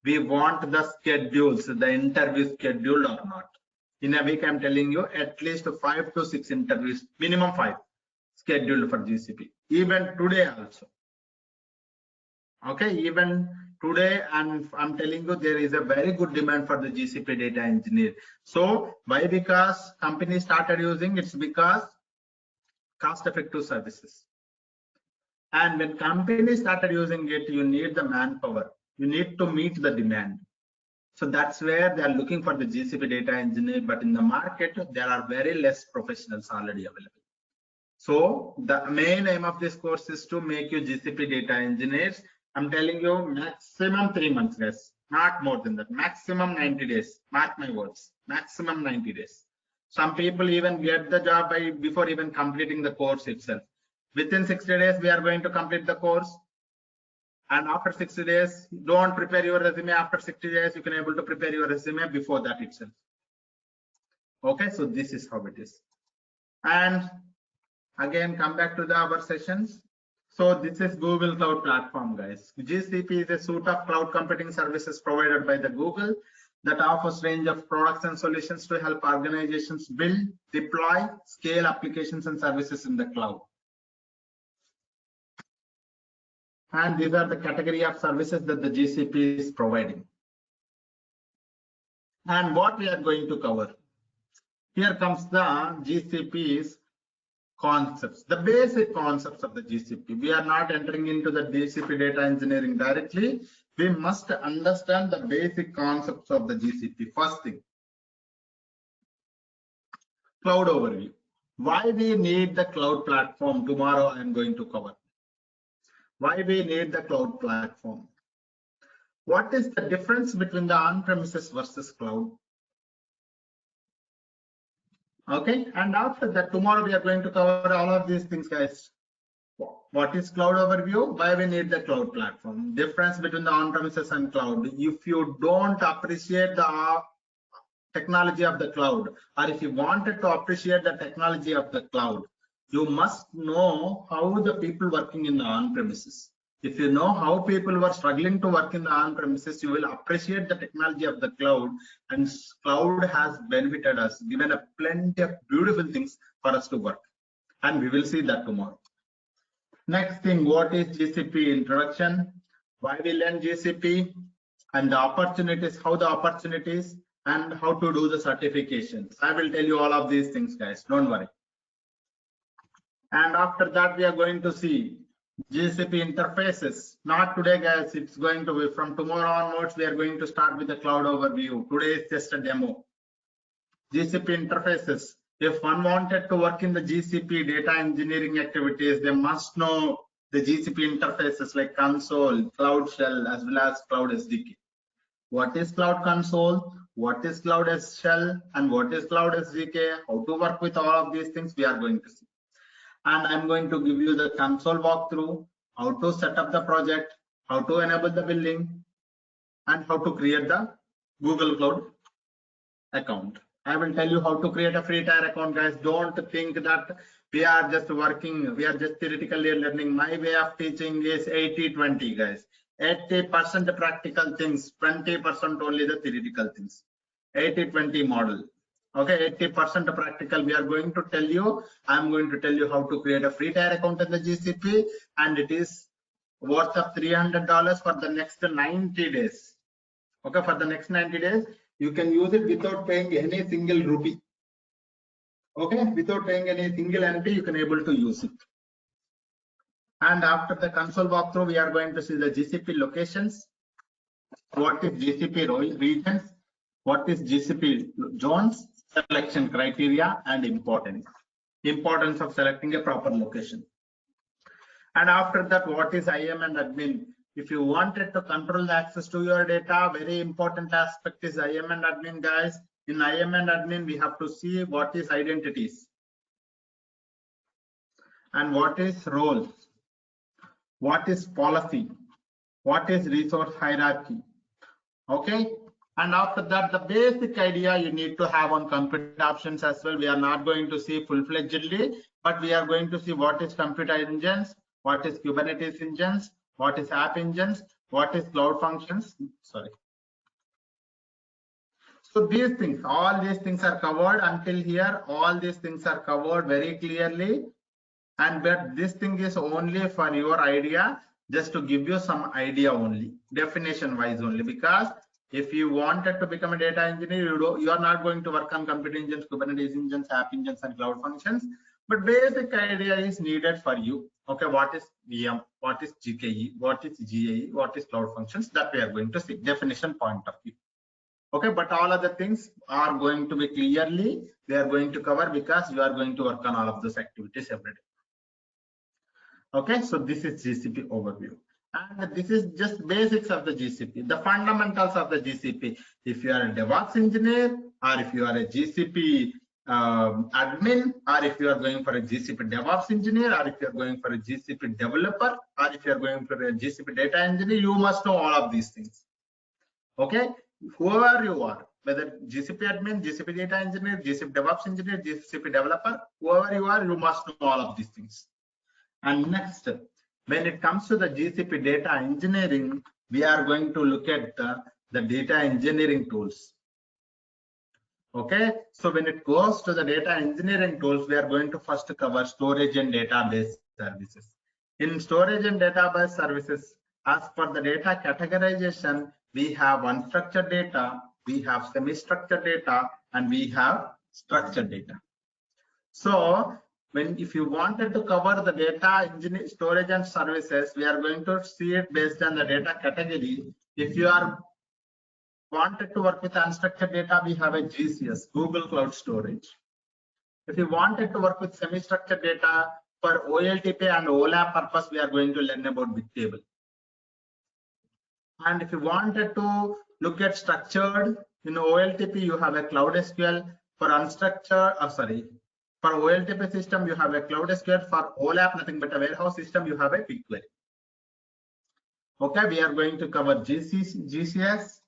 We want the schedules, the interview scheduled or not. In a week, I'm telling you, at least 5 to 6 interviews, minimum 5 scheduled for GCP. Even today also. Okay, even today, and I'm telling you, there is a very good demand for the GCP data engineer. So why? Because companies started using, it's because cost-effective services. And when companies started using it, you need the manpower. You need to meet the demand. So that's where they are looking for the GCP data engineer, but in the market, there are very less professionals already available. So the main aim of this course is to make you GCP data engineers. I'm telling you, maximum 3 months, guys, not more than that. Maximum 90 days. Mark my words. Maximum 90 days. Some people even get the job before even completing the course itself. Within 60 days, we are going to complete the course. And after 60 days, don't prepare your resume. After 60 days, you can able to prepare your resume before that itself. Okay, so this is how it is. And again, come back to our sessions. So this is Google Cloud Platform, guys. GCP is a suite of cloud computing services provided by the Google that offers range of products and solutions to help organizations build, deploy, scale applications and services in the cloud. And these are the category of services that the GCP is providing. And what we are going to cover. Here comes the GCP's concepts, the basic concepts of the GCP. We are not entering into the GCP data engineering directly. We must understand the basic concepts of the GCP. First thing, cloud overview. Why we need the cloud platform? Tomorrow I am going to cover. Why we need the cloud platform? What is the difference between the on-premises versus cloud? Okay, and after that, tomorrow we are going to cover all of these things, guys. What is cloud overview? Why we need the cloud platform? Difference between the on-premises and cloud. If you don't appreciate the technology of the cloud, or if you wanted to appreciate the technology of the cloud, you must know how the people working in the on-premises. If you know how people were struggling to work in the on-premises, you will appreciate the technology of the cloud, and cloud has benefited us, given a plenty of beautiful things for us to work, and we will see that tomorrow. Next thing, what is GCP introduction? Why we learn GCP, and the opportunities, how the opportunities, and how to do the certifications. I will tell you all of these things, guys, don't worry. And after that, we are going to see GCP interfaces. Not today, guys, it's going to be from tomorrow onwards. We are going to start with the cloud overview. Today is just a demo. GCP interfaces. If one wanted to work in the GCP data engineering activities, they must know the GCP interfaces like console, cloud shell, as well as cloud SDK. What is cloud console? What is cloud shell? And what is cloud SDK? How to work with all of these things we are going to see. And I'm going to give you the console walkthrough, how to set up the project, how to enable the billing, and how to create the Google Cloud account. I will tell you how to create a free tier account, guys. Don't think that we are just working, we are just theoretically learning. My way of teaching is 80-20, guys. 80% practical things, 20% only the theoretical things. 80-20 model. Okay, 80% practical. We are going to tell you, I'm going to tell you how to create a free tier account in the GCP, and it is worth of $300 for the next 90 days. Okay, for the next 90 days, you can use it without paying any single rupee. Okay, without paying any single NP, you can able to use it. And after the console walkthrough, we are going to see the GCP locations. What is GCP regions? What is GCP zones? Selection criteria and importance of selecting a proper location. And after that, what is IAM and admin? If you wanted to control the access to your data, very important aspect is IAM and admin, guys. In IAM and admin, we have to see what is identities and what is roles, what is policy, what is resource hierarchy. Okay. And after that, the basic idea you need to have on compute options as well. We are not going to see full-fledgedly, but we are going to see what is compute engines, what is Kubernetes engines, what is app engines, what is cloud functions. Sorry. So these things, all these things are covered until here. All these things are covered very clearly. And but this thing is only for your idea, just to give you some idea only, definition wise only, because if you wanted to become a data engineer, you are not going to work on compute engines, Kubernetes engines, app engines, and cloud functions. But basic idea is needed for you. Okay, what is VM? What is GKE? What is GAE? What is cloud functions? That we are going to see, definition point of view. Okay, but all other things are going to be clearly, we are going to cover, because you are going to work on all of those activities every day. Okay, so this is GCP overview. And this is just basics of the GCP, the fundamentals of the GCP. If you are a DevOps engineer, or if you are a GCP admin, or if you are going for a GCP DevOps engineer, or if you are going for a GCP developer, or if you are going for a GCP data engineer, you must know all of these things. Okay, whoever you are, whether GCP admin, GCP data engineer, GCP DevOps engineer, GCP developer, whoever you are, you must know all of these things. And next, when it comes to the GCP data engineering, we are going to look at the data engineering tools. Okay, so when it goes to the data engineering tools, we are going to first cover storage and database services. In storage and database services, as per the data categorization, we have unstructured data, we have semi-structured data, and we have structured data. So if you wanted to cover the data engineering, storage and services, we are going to see it based on the data category. If you are wanted to work with unstructured data, we have a GCS, Google Cloud Storage. If you wanted to work with semi-structured data for OLTP and OLAP purpose, we are going to learn about Bigtable. And if you wanted to look at structured, in OLTP, you have a Cloud SQL. For unstructured, for OLTP system, you have a Cloud SQL. For OLAP, nothing but a warehouse system, you have a BigQuery. Okay, we are going to cover GCS.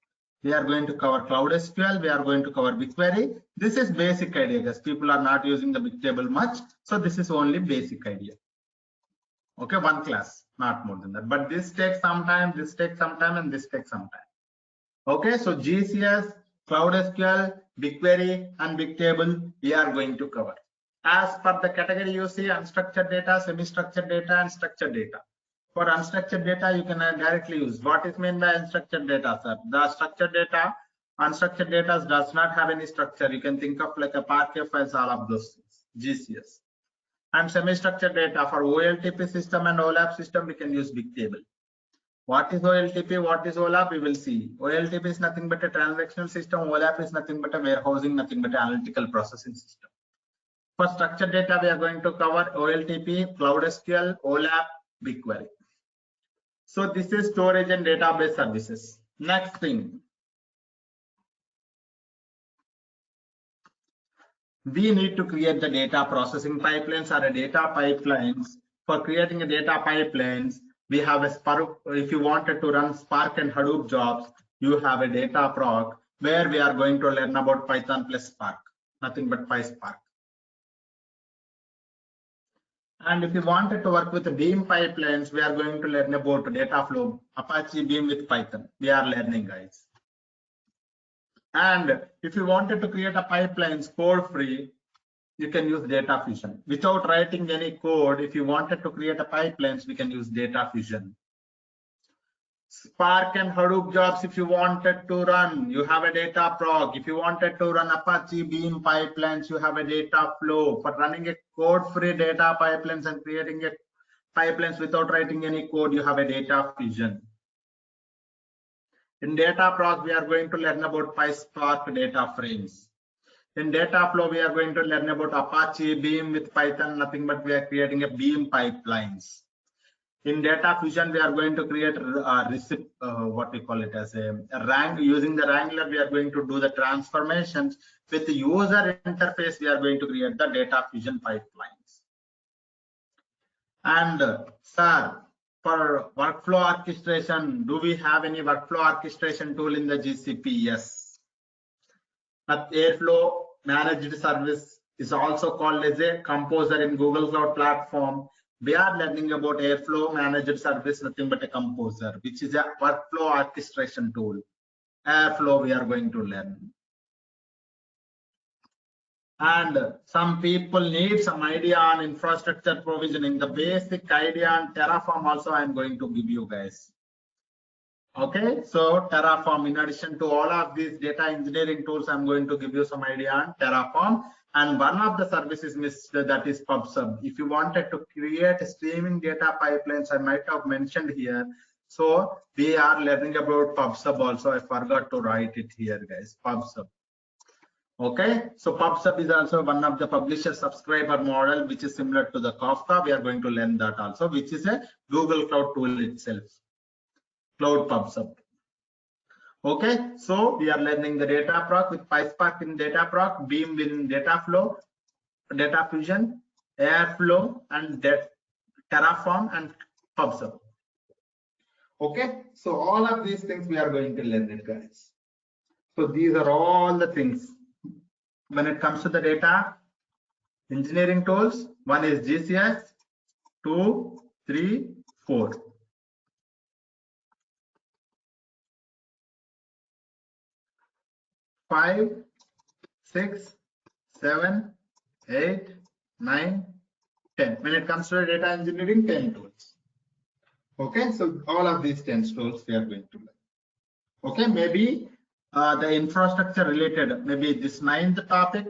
We are going to cover Cloud SQL. We are going to cover BigQuery. This is basic idea, because people are not using the Bigtable much. So this is only basic idea. Okay, one class, not more than that. But this takes some time, this takes some time, and this takes some time. Okay, so GCS, Cloud SQL, BigQuery, and Bigtable we are going to cover. As per the category, you see unstructured data, semi-structured data, and structured data. For unstructured data, you can directly use. What is meant by unstructured data, sir? The structured data, unstructured data does not have any structure. You can think of like a Parquet files, all of those things, GCS. And semi-structured data for OLTP system and OLAP system, we can use Bigtable. What is OLTP? What is OLAP? We will see. OLTP is nothing but a transactional system. OLAP is nothing but a warehousing, nothing but an analytical processing system. For structured data, we are going to cover OLTP, Cloud SQL, OLAP, BigQuery. So this is storage and database services. Next thing, we need to create the data processing pipelines or a data pipelines. For creating a data pipelines, we have a Spark. If you wanted to run Spark and Hadoop jobs, you have a data proc where we are going to learn about Python plus Spark, nothing but PySpark. And if you wanted to work with the Beam pipelines, we are going to learn about data flow, Apache Beam with Python. We are learning, guys. And if you wanted to create a pipelines code free, you can use data fusion. Without writing any code, if you wanted to create a pipelines, we can use data fusion. Spark and Hadoop jobs, if you wanted to run, you have a data proc. If you wanted to run Apache Beam pipelines, you have a data flow. For running a code-free data pipelines and creating a pipelines without writing any code, you have a data fusion. In data proc, we are going to learn about PySpark data frames. In data flow, we are going to learn about Apache Beam with Python, nothing but we are creating a Beam pipelines. In data fusion, we are going to create what we call it as a rank. Using the Wrangler, we are going to do the transformations. With the user interface, we are going to create the data fusion pipelines. And sir, for workflow orchestration, do we have any workflow orchestration tool in the GCP? Yes. But Airflow managed service is also called as a composer in Google Cloud Platform. We are learning about Airflow managed service, nothing but a composer, which is a workflow orchestration tool. Airflow we are going to learn. And some people need some idea on infrastructure provisioning. The basic idea on Terraform also I am going to give you guys. Okay, so Terraform, in addition to all of these data engineering tools, I'm going to give you some idea on Terraform. And one of the services that is PubSub. If you wanted to create streaming data pipelines, I might have mentioned here. So we are learning about PubSub also. I forgot to write it here, guys. PubSub. Okay, so PubSub is also one of the publisher subscriber model, which is similar to the Kafka. We are going to learn that also, which is a Google Cloud tool itself. Cloud PubSub. Okay, so we are learning the data proc with PySpark in data proc, Beam in data flow, data fusion, Airflow, and Terraform and PubSub. Okay, so all of these things we are going to learn it, guys. So these are all the things. When it comes to the data engineering tools, one is GCS, 2, 3, 4. 5, 6, 7, 8, 9, 10. When it comes to data engineering, 10 tools. Okay, so all of these 10 tools we are going to learn. Okay, maybe the infrastructure related, maybe this 9th topic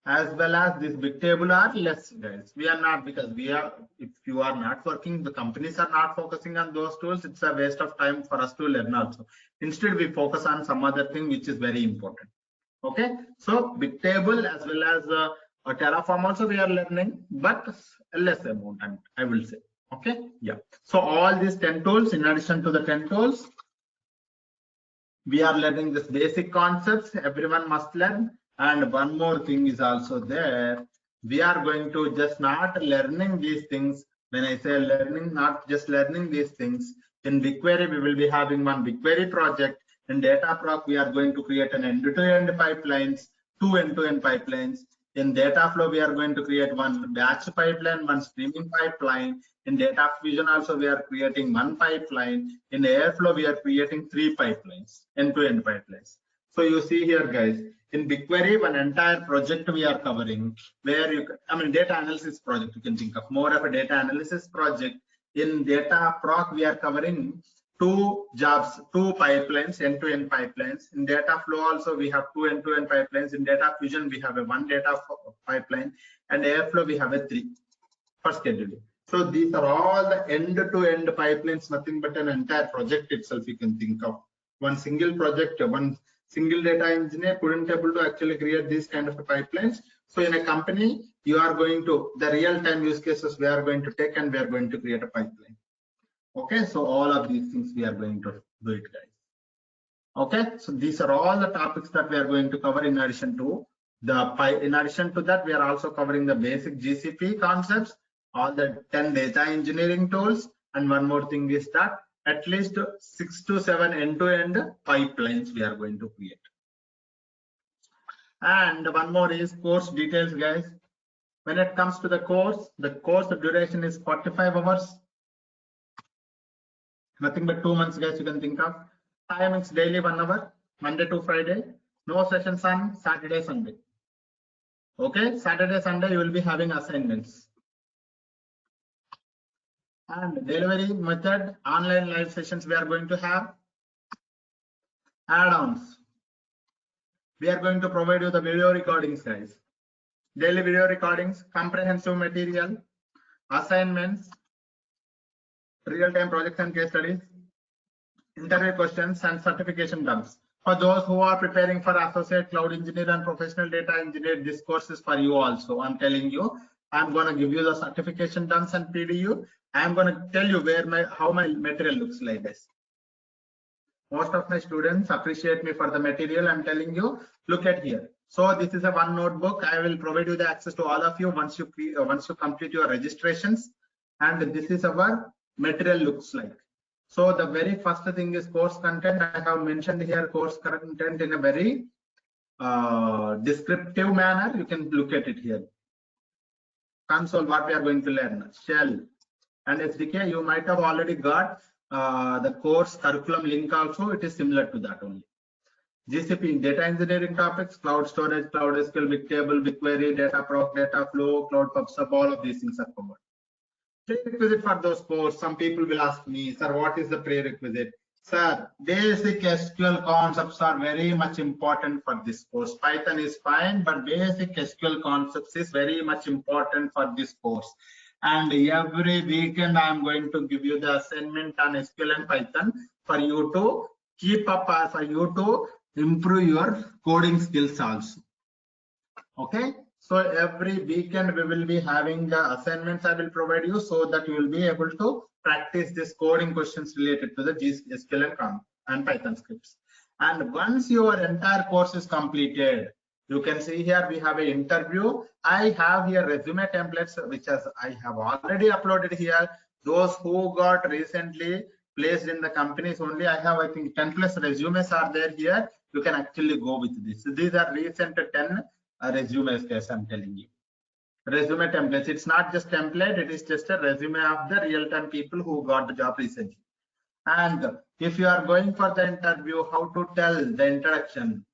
as well as this Bigtable are less, guys. We are not, because we are, if you are not working, the companies are not focusing on those tools, it's a waste of time for us to learn also. Instead, we focus on some other thing which is very important. Okay, so Bigtable as well as Terraform also we are learning, but less amount, I will say. Okay, yeah. So all these 10 tools, in addition to the 10 tools, we are learning this basic concepts everyone must learn. And one more thing is also there. We are going to just not learning these things. When I say learning, not just learning these things. In BigQuery, we will be having one BigQuery project. In DataProc, we are going to create an end-to-end pipelines, 2 end-to-end pipelines. In data flow, we are going to create one batch pipeline, one streaming pipeline. In data fusion also, we are creating one pipeline. In Airflow, we are creating 3 pipelines, end-to-end pipelines. So you see here, guys, in BigQuery, one entire project we are covering, where you, data analysis project, you can think of more of a data analysis project. In data proc, we are covering 2 jobs, 2 pipelines, end-to-end pipelines. In data flow also, we have 2 end-to-end pipelines. In data fusion, we have a 1 data pipeline, and Airflow, we have a 3 for scheduling. So these are all the end-to-end pipelines, nothing but an entire project itself you can think of. One single project, one single data engineer couldn't able to actually create these kind of pipelines. So in a company, you are going to, the real-time use cases we are going to take, and we are going to create a pipeline. Okay, so all of these things we are going to do it, guys. Okay, so these are all the topics that we are going to cover. In addition to that, we are also covering the basic GCP concepts, all the 10 data engineering tools, and one more thing is that at least 6 to 7 end-to-end pipelines we are going to create. And one more is course details, guys. When it comes to the course duration is 45 hours. Nothing but 2 months, guys, you can think of. Time is daily 1 hour, Monday to Friday. No sessions on Saturday, Sunday. Okay, Saturday, Sunday, you will be having assignments. And delivery method, online live sessions we are going to have. Add-ons. We are going to provide you the video recordings, guys. Daily video recordings, comprehensive material, assignments, real-time projects and case studies, interview questions, and certification dumps. For those who are preparing for associate cloud engineer and professional data engineer, this course is for you also. I'm telling you, I'm going to give you the certification dumps and PDU. I'm going to tell you how my material looks like this. Most of my students appreciate me for the material. I'm telling you, look at here. So this is a one notebook. I will provide you the access to all of you once you complete your registrations. And this is our material looks like. So the very first thing is course content. I have mentioned here course content in a very descriptive manner. You can look at it here. Console, what we are going to learn. Shell and SDK. You might have already got the course curriculum link also. It is similar to that only. GCP, data engineering topics, cloud storage, cloud SQL, Bigtable, BigQuery, data proc, data flow, cloud PubSub, all of these things are covered. Prerequisite for those courses, some people will ask me, sir, what is the prerequisite? Sir, basic SQL concepts are very much important for this course. Python is fine, but basic SQL concepts is very much important for this course. And every weekend, I am going to give you the assignment on SQL and Python for you to keep up, for you to improve your coding skills also. Okay. So every weekend we will be having the assignments I will provide you so that you will be able to practice this coding questions related to the SQL and Python scripts. And once your entire course is completed, you can see here we have an interview. I have here resume templates which I have already uploaded here. Those who got recently placed in the companies only, I have I think 10+ resumes are there here. You can actually go with this. So these are recent 10 resumes, guys, I'm telling you. Resume templates. It's not just template, it is just a resume of the real-time people who got the job recently. And if you are going for the interview, how to tell the introduction,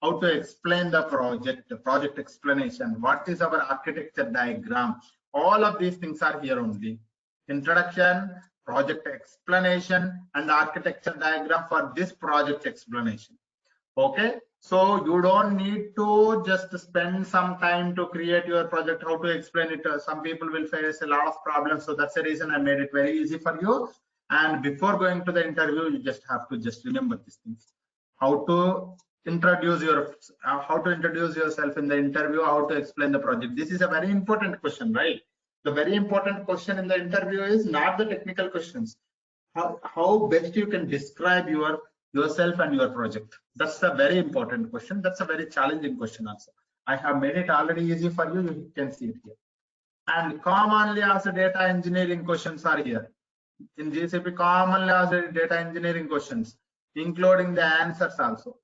how to explain the project explanation, what is our architecture diagram, all of these things are here only. Introduction, project explanation, and architecture diagram for this project explanation. Okay, so you don't need to just spend some time to create your project, how to explain it. Some people will face a lot of problems, so that's the reason I made it very easy for you. And before going to the interview, you just have to just remember these things. How to introduce yourself in the interview, how to explain the project. This is a very important question, right? The very important question in the interview is not the technical questions. How best you can describe yourself and your project. That's a very important question. That's a very challenging question also. I have made it already easy for you. You can see it here. And commonly asked data engineering questions are here. In GCP, commonly asked data engineering questions, including the answers also.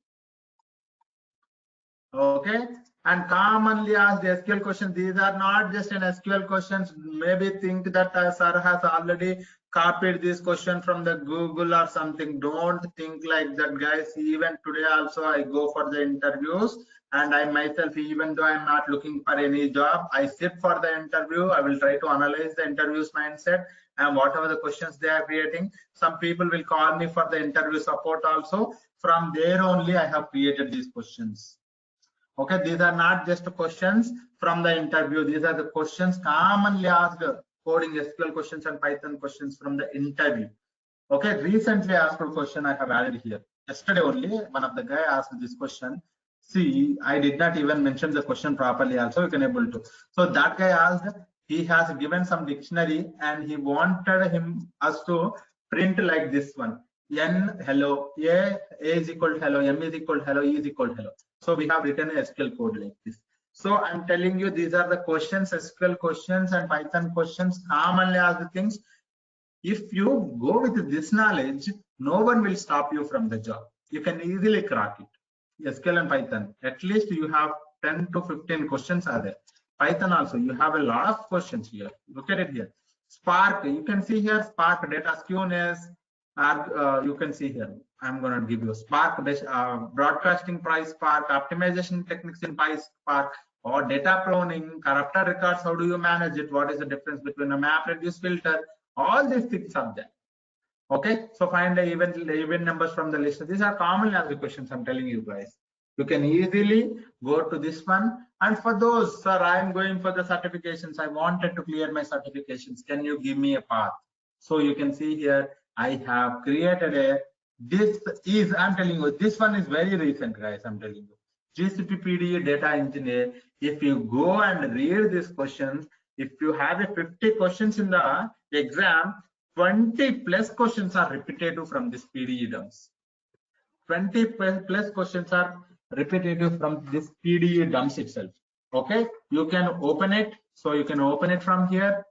Okay. And commonly asked SQL questions, these are not just an SQL questions. Maybe think that sir has already copied this question from the Google or something. Don't think like that, guys. Even today also I go for the interviews, and I myself, even though I'm not looking for any job, I sit for the interview. I will try to analyze the interview's mindset and whatever the questions they are creating. Some people will call me for the interview support also. From there only I have created these questions. Okay, these are not just questions from the interview. These are the questions commonly asked coding SQL questions and Python questions from the interview. Okay, recently asked question I have added here. Yesterday only one of the guy asked this question. See, I did not even mention the question properly also, you can able to. So that guy asked, he has given some dictionary and he wanted us to print like this one. N hello, A is equal to hello, M is equal to hello, E is equal to hello. So we have written a SQL code like this. So I'm telling you, these are the questions, SQL questions and Python questions, commonly asked things. If you go with this knowledge, no one will stop you from the job. You can easily crack it. SQL and Python, at least you have 10 to 15 questions are there. Python also, you have a lot of questions here. Look at it here. Spark, you can see here, Spark data skewness. You can see here, I'm going to give you Spark broadcasting price Spark, optimization techniques in Spark, or data pruning, corrupted records, how do you manage it, what is the difference between a map reduce filter, all these things are there. Okay, so find the even numbers from the list. These are commonly asked questions, I'm telling you guys. You can easily go to this one. And for those, sir, I'm going for the certifications, I wanted to clear my certifications, can you give me a path? So you can see here, I have created a, I'm telling you, this one is very recent, guys, I'm telling you. GCP PDE data engineer, if you go and read these questions, if you have a 50 questions in the exam, 20 plus questions are repetitive from this PDE dumps. 20 plus questions are repetitive from this PDE dumps itself. Okay, you can open it. So you can open it from here.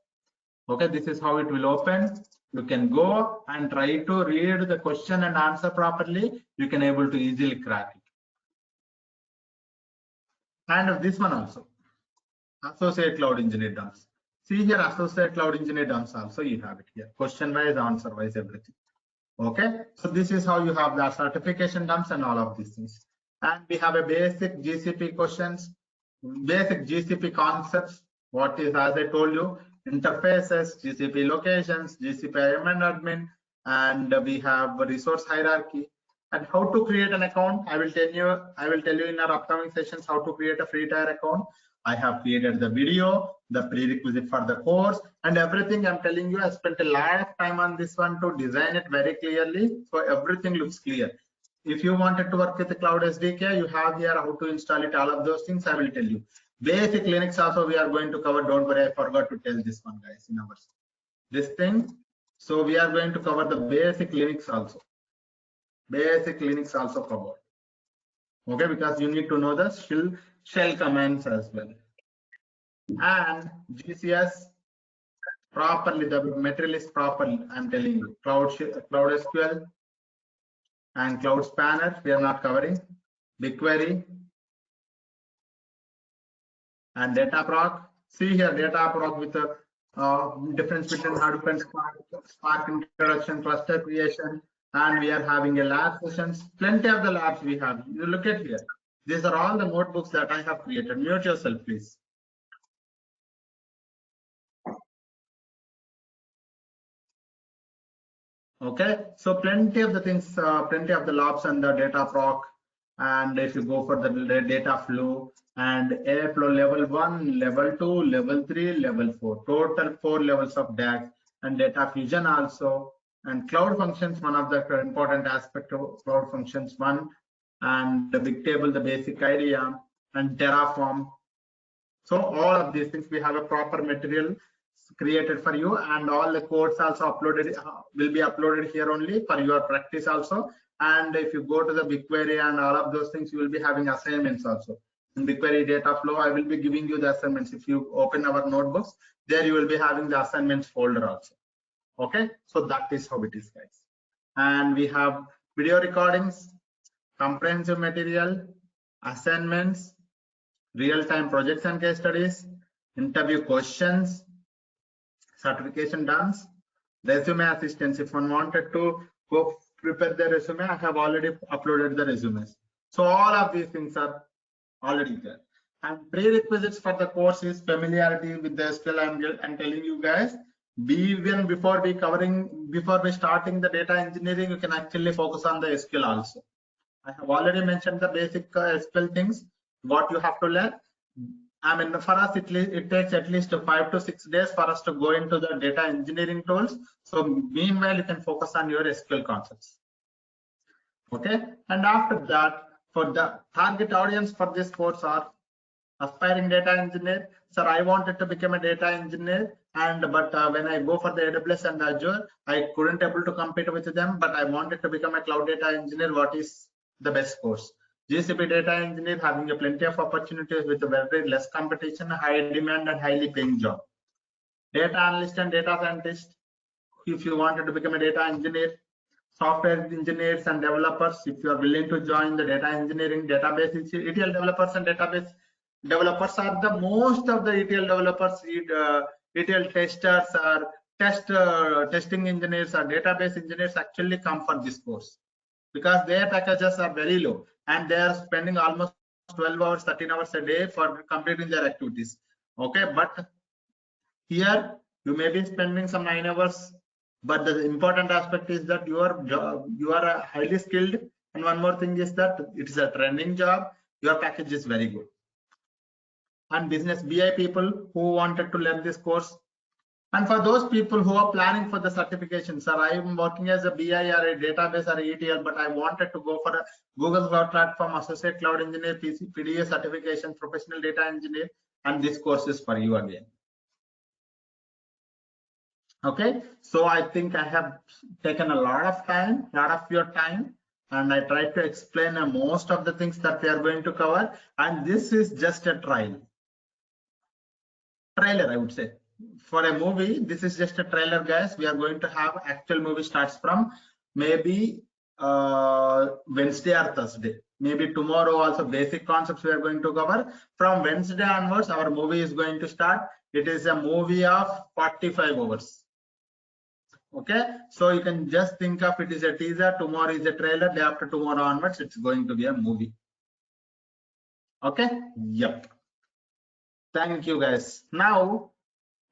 Okay, this is how it will open. You can go and try to read the question and answer properly. You can able to easily crack it. And this one also, associate cloud engineer dumps. See here, associate cloud engineer dumps also you have it here. Question wise, answer wise, everything. Okay, so this is how you have the certification dumps and all of these things. And we have a basic GCP questions, basic GCP concepts. What is, as I told you, interfaces, GCP locations, GCP admin, and we have a resource hierarchy. And how to create an account, I will tell you in our upcoming sessions how to create a free tier account. I have created the video, the prerequisite for the course, and everything. I'm telling you, I spent a lot of time on this one to design it very clearly, so everything looks clear. If you wanted to work with the Cloud SDK, you have here how to install it, all of those things I will tell you. Basic Linux also we are going to cover. Don't worry, I forgot to tell this one, guys, in our this thing. So we are going to cover the basic Linux also. Basic Linux also covered. Okay, because you need to know the shell commands as well. And GCS properly, the material is properly, I'm telling you. Cloud SQL and Cloud Spanner we are not covering. BigQuery and Dataproc. See here, Dataproc with the difference between Hadoop and Spark introduction, cluster creation, and we are having a lab sessions. Plenty of the labs we have. You look at here. These are all the notebooks that I have created. Mute yourself, please. Okay, so plenty of the things, plenty of the labs and the Dataproc. And if you go for the data flow and Airflow level 1, level 2, level 3, level 4, total 4 levels of DAX, and data fusion also, and cloud functions, one of the important aspect of cloud functions one, and the big table, the basic idea, and Terraform. So all of these things we have a proper material created for you, and all the codes also uploaded will be uploaded here only for your practice also. And if you go to the BigQuery and all of those things, you will be having assignments also. In BigQuery data flow, I will be giving you the assignments. If you open our notebooks, there you will be having the assignments folder also. Okay, so that is how it is, guys. And we have video recordings, comprehensive material, assignments, real-time projects and case studies, interview questions, certification done, resume assistance. If one wanted to go prepare the resume, I have already uploaded the resumes. So all of these things are already there. And prerequisites for the course is familiarity with the SQL. I'm telling you guys, even before we starting the data engineering, you can actually focus on the SQL also. I have already mentioned the basic SQL things, what you have to learn. I mean, for us, it takes at least 5 to 6 days for us to go into the data engineering tools. So meanwhile, you can focus on your SQL concepts. Okay. And after that, for the target audience for this course are aspiring data engineer. Sir, I wanted to become a data engineer, but when I go for the AWS and Azure, I couldn't able to compete with them, but I wanted to become a cloud data engineer. What is the best course? GCP data engineer, having a plenty of opportunities with very less competition, high demand and highly paying job. Data analyst and data scientist, if you wanted to become a data engineer. Software engineers and developers, if you are willing to join the data engineering, database ETL developers and database developers are the most of the ETL developers, ETL testers or testing engineers or database engineers actually come for this course because their packages are very low and they are spending almost 12 hours, 13 hours a day for completing their activities. Okay, but here you may be spending some 9 hours. But the important aspect is that you are highly skilled, and one more thing is that it is a trending job. Your package is very good. And business BI people who wanted to learn this course, and for those people who are planning for the certification, sir, I am working as a BI or a database or a ETL, but I wanted to go for a Google Cloud Platform Associate Cloud Engineer, PDA certification, Professional Data Engineer, and this course is for you again. Okay, so I think I have taken a lot of your time, and I tried to explain most of the things that we are going to cover, and this is just a trailer, I would say. For a movie, this is just a trailer, guys. We are going to have actual movie starts from maybe Wednesday or Thursday. Maybe tomorrow also basic concepts we are going to cover. From Wednesday onwards, our movie is going to start. It is a movie of 45 hours. Okay, so you can just think of it is a teaser, tomorrow is a trailer, day after tomorrow onwards it's going to be a movie. Okay, yep. Thank you guys. Now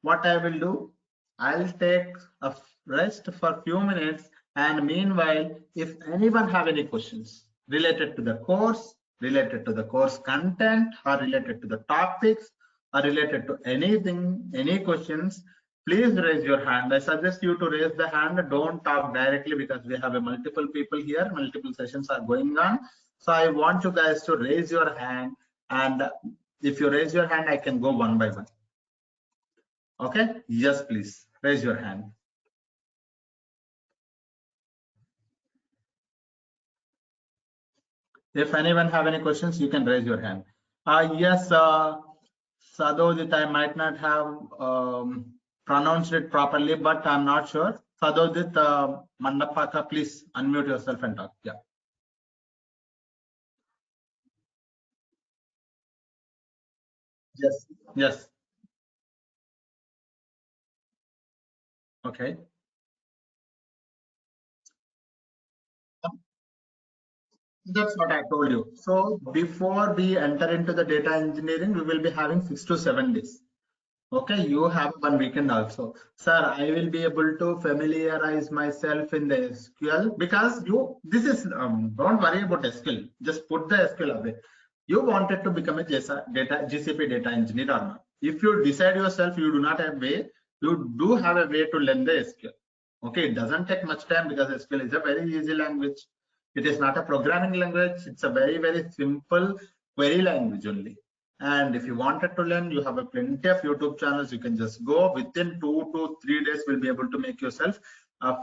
what I will do, I'll take a rest for a few minutes, and meanwhile if anyone have any questions related to the course, related to the course content, or related to the topics, or related to anything, any questions, please raise your hand. I suggest you to raise the hand. Don't talk directly because we have a multiple people here, multiple sessions are going on. So I want you guys to raise your hand, and if you raise your hand, I can go one by one. Okay, yes, please raise your hand. If anyone have any questions, you can raise your hand. Yes, Sadhodit, I might not have pronounced it properly, but I'm not sure. Sadhodit Mandapaka, please unmute yourself and talk. Yeah. Yes. Yes. Okay. That's what I told you. So before we enter into the data engineering, we will be having 6 to 7 days. Okay, you have one weekend also. Sir, I will be able to familiarize myself in the SQL because this is, don't worry about SQL. Just put the SQL away. You wanted to become a GCP data engineer or not. If you decide yourself, you do not have a way, you do have a way to learn the SQL. Okay, it doesn't take much time because SQL is a very easy language. It is not a programming language. It's a very, very simple query language only. And if you wanted to learn, you have a plenty of YouTube channels. You can just go within 2 to 3 days. Will be able to make yourself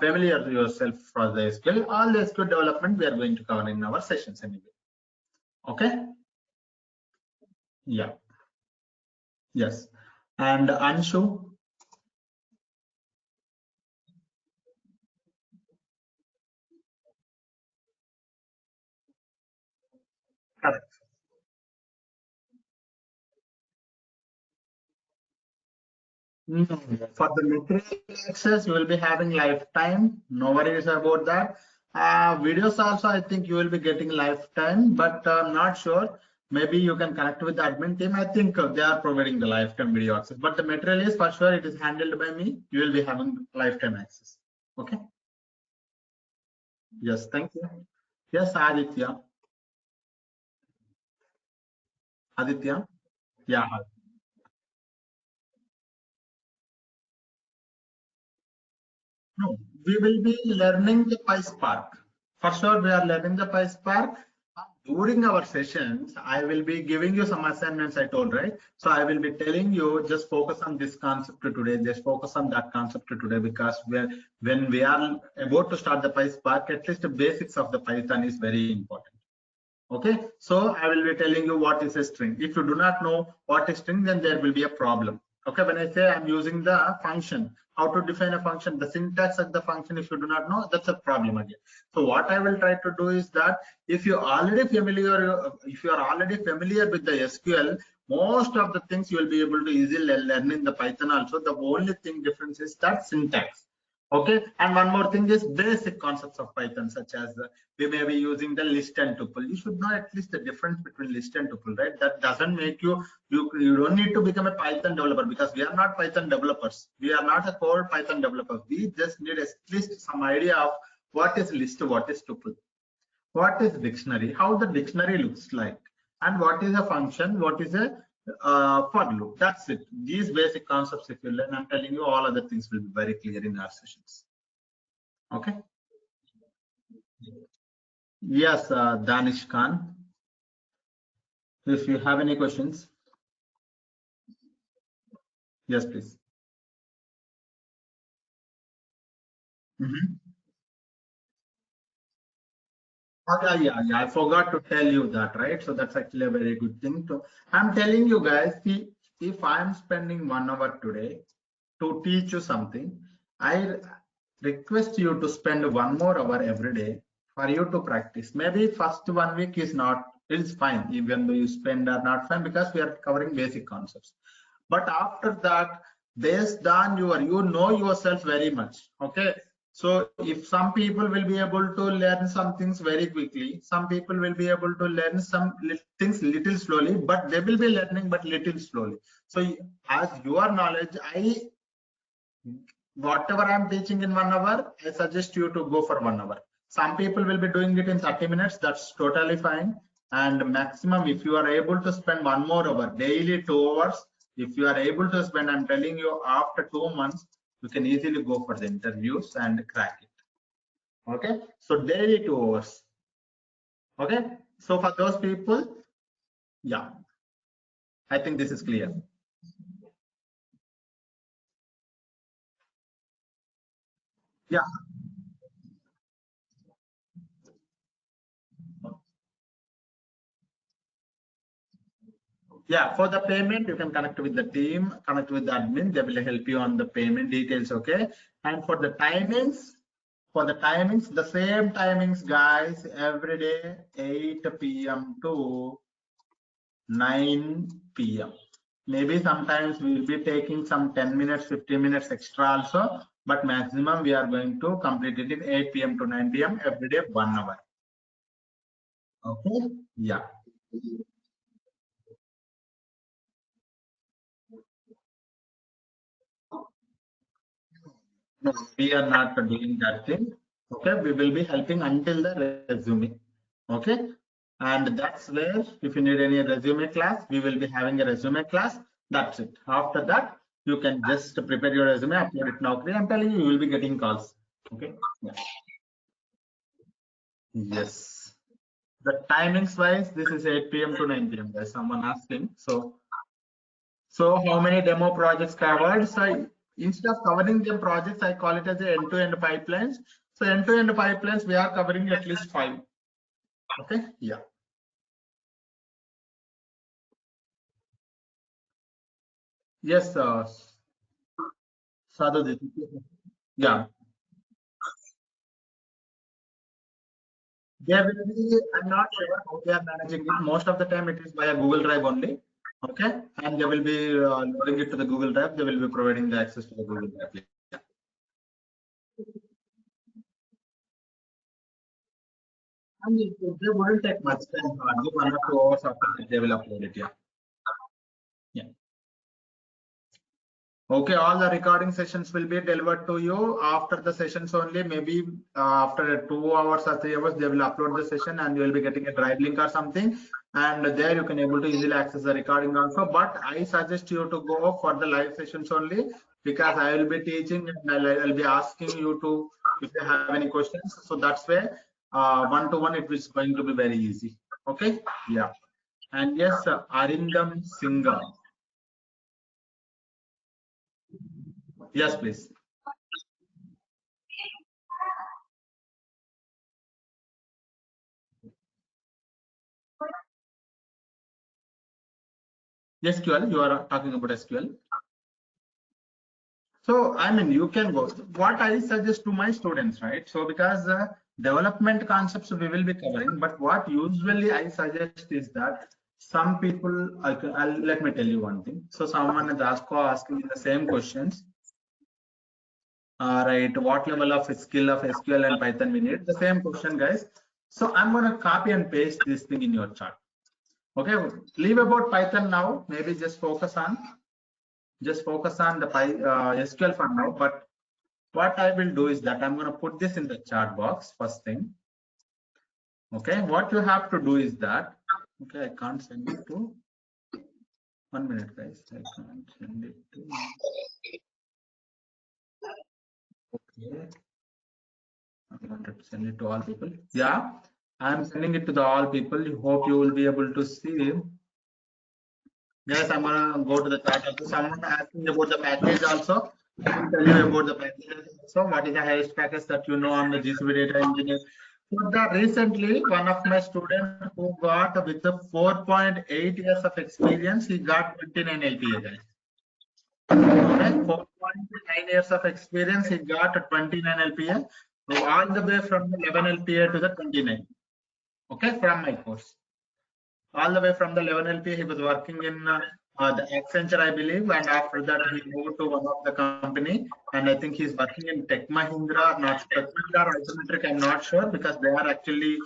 familiar yourself for the SQL. All the SQL development we are going to cover in our sessions anyway. Okay. Yeah. Yes. And Anshu. Correct. No, for the material access, you will be having lifetime. No worries about that. Videos also, I think you will be getting lifetime, but I'm not sure. Maybe you can connect with the admin team. I think they are providing the lifetime video access, but the material is for sure it is handled by me. You will be having lifetime access. Okay. Yes, thank you. Yes, Aditya. Aditya. Yeah. No, we will be learning the PySpark. For sure, we are learning the PySpark. During our sessions, I will be giving you some assignments I told, right? So I will be telling you just focus on this concept today, just focus on that concept today, because when we are about to start the PySpark, at least the basics of the Python is very important. Okay, so I will be telling you what is a string. If you do not know what is string, then there will be a problem. Okay, when I say I'm using the function, how to define a function, the syntax of the function, if you do not know, that's a problem again. So what I will try to do is that if you are already familiar with the SQL, most of the things you will be able to easily learn in the Python also. The only thing difference is that syntax. Okay, and one more thing is basic concepts of Python, such as we may be using the list and tuple. You should know at least the difference between list and tuple, right? That doesn't make you don't need to become a Python developer, because we are not Python developers. We are not a core Python developer. We just need at least some idea of what is list, what is tuple, what is dictionary, how the dictionary looks like, and what is a function, what is a for loop. That's it. These basic concepts, if you learn, I'm telling you, all other things will be very clear in our sessions. Okay. Yes, Danish Khan. If you have any questions, yes, please. Mhm. Okay, yeah, I forgot to tell you that, right? So that's actually a very good thing. I'm telling you guys, see, if I'm spending 1 hour today to teach you something, I request you to spend 1 more hour every day for you to practice. Maybe first 1 week is not, it's fine, even though you spend or not fine, because we are covering basic concepts. But after that, based on you know yourself very much. Okay. So if some people will be able to learn some things very quickly, some people will be able to learn some things little slowly, but they will be learning but little slowly. So as your knowledge, whatever I'm teaching in 1 hour, I suggest you to go for 1 hour. Some people will be doing it in 30 minutes. That's totally fine. And maximum, if you are able to spend 1 more hour, daily 2 hours, if you are able to spend, I'm telling you, after 2 months, you can easily go for the interviews and crack it. Okay. So daily 2 hours. Okay. So for those people, yeah, I think this is clear. Yeah. Yeah, for the payment, you can connect with the team, connect with the admin. They will help you on the payment details. Okay. And for the timings, the same timings, guys, every day, 8 p.m. to 9 p.m. Maybe sometimes we'll be taking some 10 minutes, 15 minutes extra also, but maximum we are going to complete it in 8 p.m. to 9 p.m. every day, 1 hour. Okay. Yeah. No, we are not doing that thing. Okay, we will be helping until the resume. Okay, and that's where if you need any resume class, we will be having a resume class. That's it. After that, you can just prepare your resume, upload it now. I'm telling you, you will be getting calls. Okay. Yeah. Yes. The timings wise, this is 8 p.m. to 9 p.m. There's someone asking. So how many demo projects covered? So instead of covering the projects, I call it as a end-to-end pipelines. So end-to-end pipelines, we are covering at least 5. Okay. Yeah. Yes, Sadhu. Yeah. There will be, I'm not sure how they are managing it. Most of the time it is via Google Drive only. Okay, and they will be loading it to the Google Drive. They will be providing the access to the Google Drive. Yeah. And they wouldn't take much time. Hardly 1 or 2 hours after they will upload it. Yeah. Yeah. Okay, all the recording sessions will be delivered to you after the sessions only. Maybe after 2 hours or 3 hours, they will upload the session and you will be getting a drive link or something. And there you can able to easily access the recording also. But I suggest you to go for the live sessions only, because I will be teaching and I'll be asking you to, if you have any questions. So that's where one-to-one it is going to be very easy. Okay, yeah. And yes, Arindam Singha. Yes, please. SQL, you are talking about SQL. So, I mean, you can go. What I suggest to my students, right? So, because development concepts we will be covering, but what usually I suggest is that some people, let me tell you one thing. So, someone is asking the same questions. Right, what level of skill of SQL and Python we need? The same question, guys. So, I'm going to copy and paste this thing in your chart. Okay, leave about Python now. Maybe just focus on the SQL for now. But what I will do is that I'm going to put this in the chat box first thing. Okay, what you have to do is that, okay, I can't send it to 1 minute, guys. I can't send it to. Okay, I wanted to send it to all people. Yeah, I'm sending it to the all people. Hope you will be able to see. Yes, I'm gonna go to the chat also. Someone asking about the package also. I will tell you about the package. So, what is the highest package that you know on the GCP data engineer? So, recently, one of my students who got with the 4.8 years of experience, he got 29 LPA, guys. Okay, 4.9 years of experience, he got 29 LPA. So, all the way from the 11 LPA to the 29. Okay, from my course. All the way from the 11 LPA, he was working in the Accenture, I believe, and after that he moved to one of the company, and I think he's working in Tech Mahindra, not Tech Mahindra or Isometric, I'm not sure, because they are actually,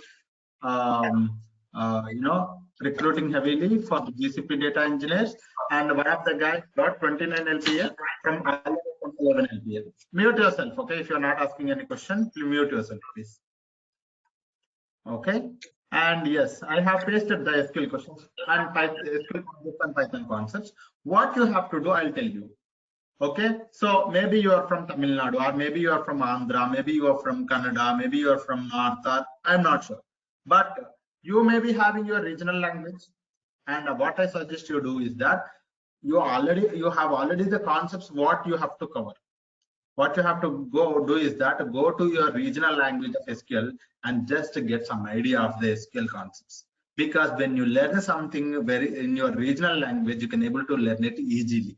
recruiting heavily for the GCP data engineers, and one of the guys got 29 LPA from all the way from 11 LPA. Mute yourself, okay? If you're not asking any question, mute yourself, please. Okay. And yes, I have pasted the SQL questions and SQL and Python concepts. What you have to do, I'll tell you. Okay, so maybe you are from Tamil Nadu, or maybe you are from Andhra, maybe you are from Canada, maybe you are from North, I'm not sure. But you may be having your regional language. And what I suggest you do is that you have already the concepts what you have to cover. What you have to do is that go to your regional language of SQL and just get some idea of the SQL concepts. Because when you learn something in your regional language, you can able to learn it easily.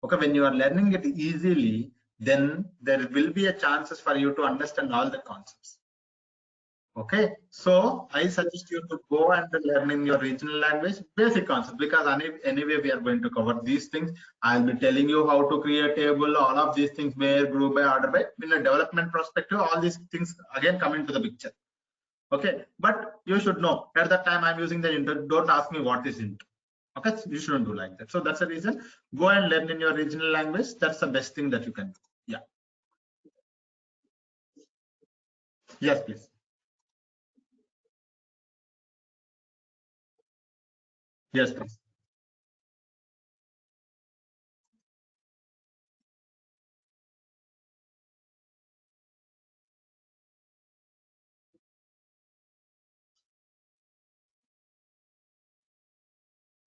Okay, when you are learning it easily, then there will be a chances for you to understand all the concepts. Okay, so I suggest you to go and learn in your regional language basic concepts, because anyway we are going to cover these things. I'll be telling you how to create a table, all of these things, where, group by, order by. In a development perspective, all these things again come into the picture. Okay, but you should know at that time I'm using the intro. Don't ask me what is intro. Okay, you shouldn't do like that. So that's the reason. Go and learn in your regional language. That's the best thing that you can do. Yeah. Yes, please. Yes, please.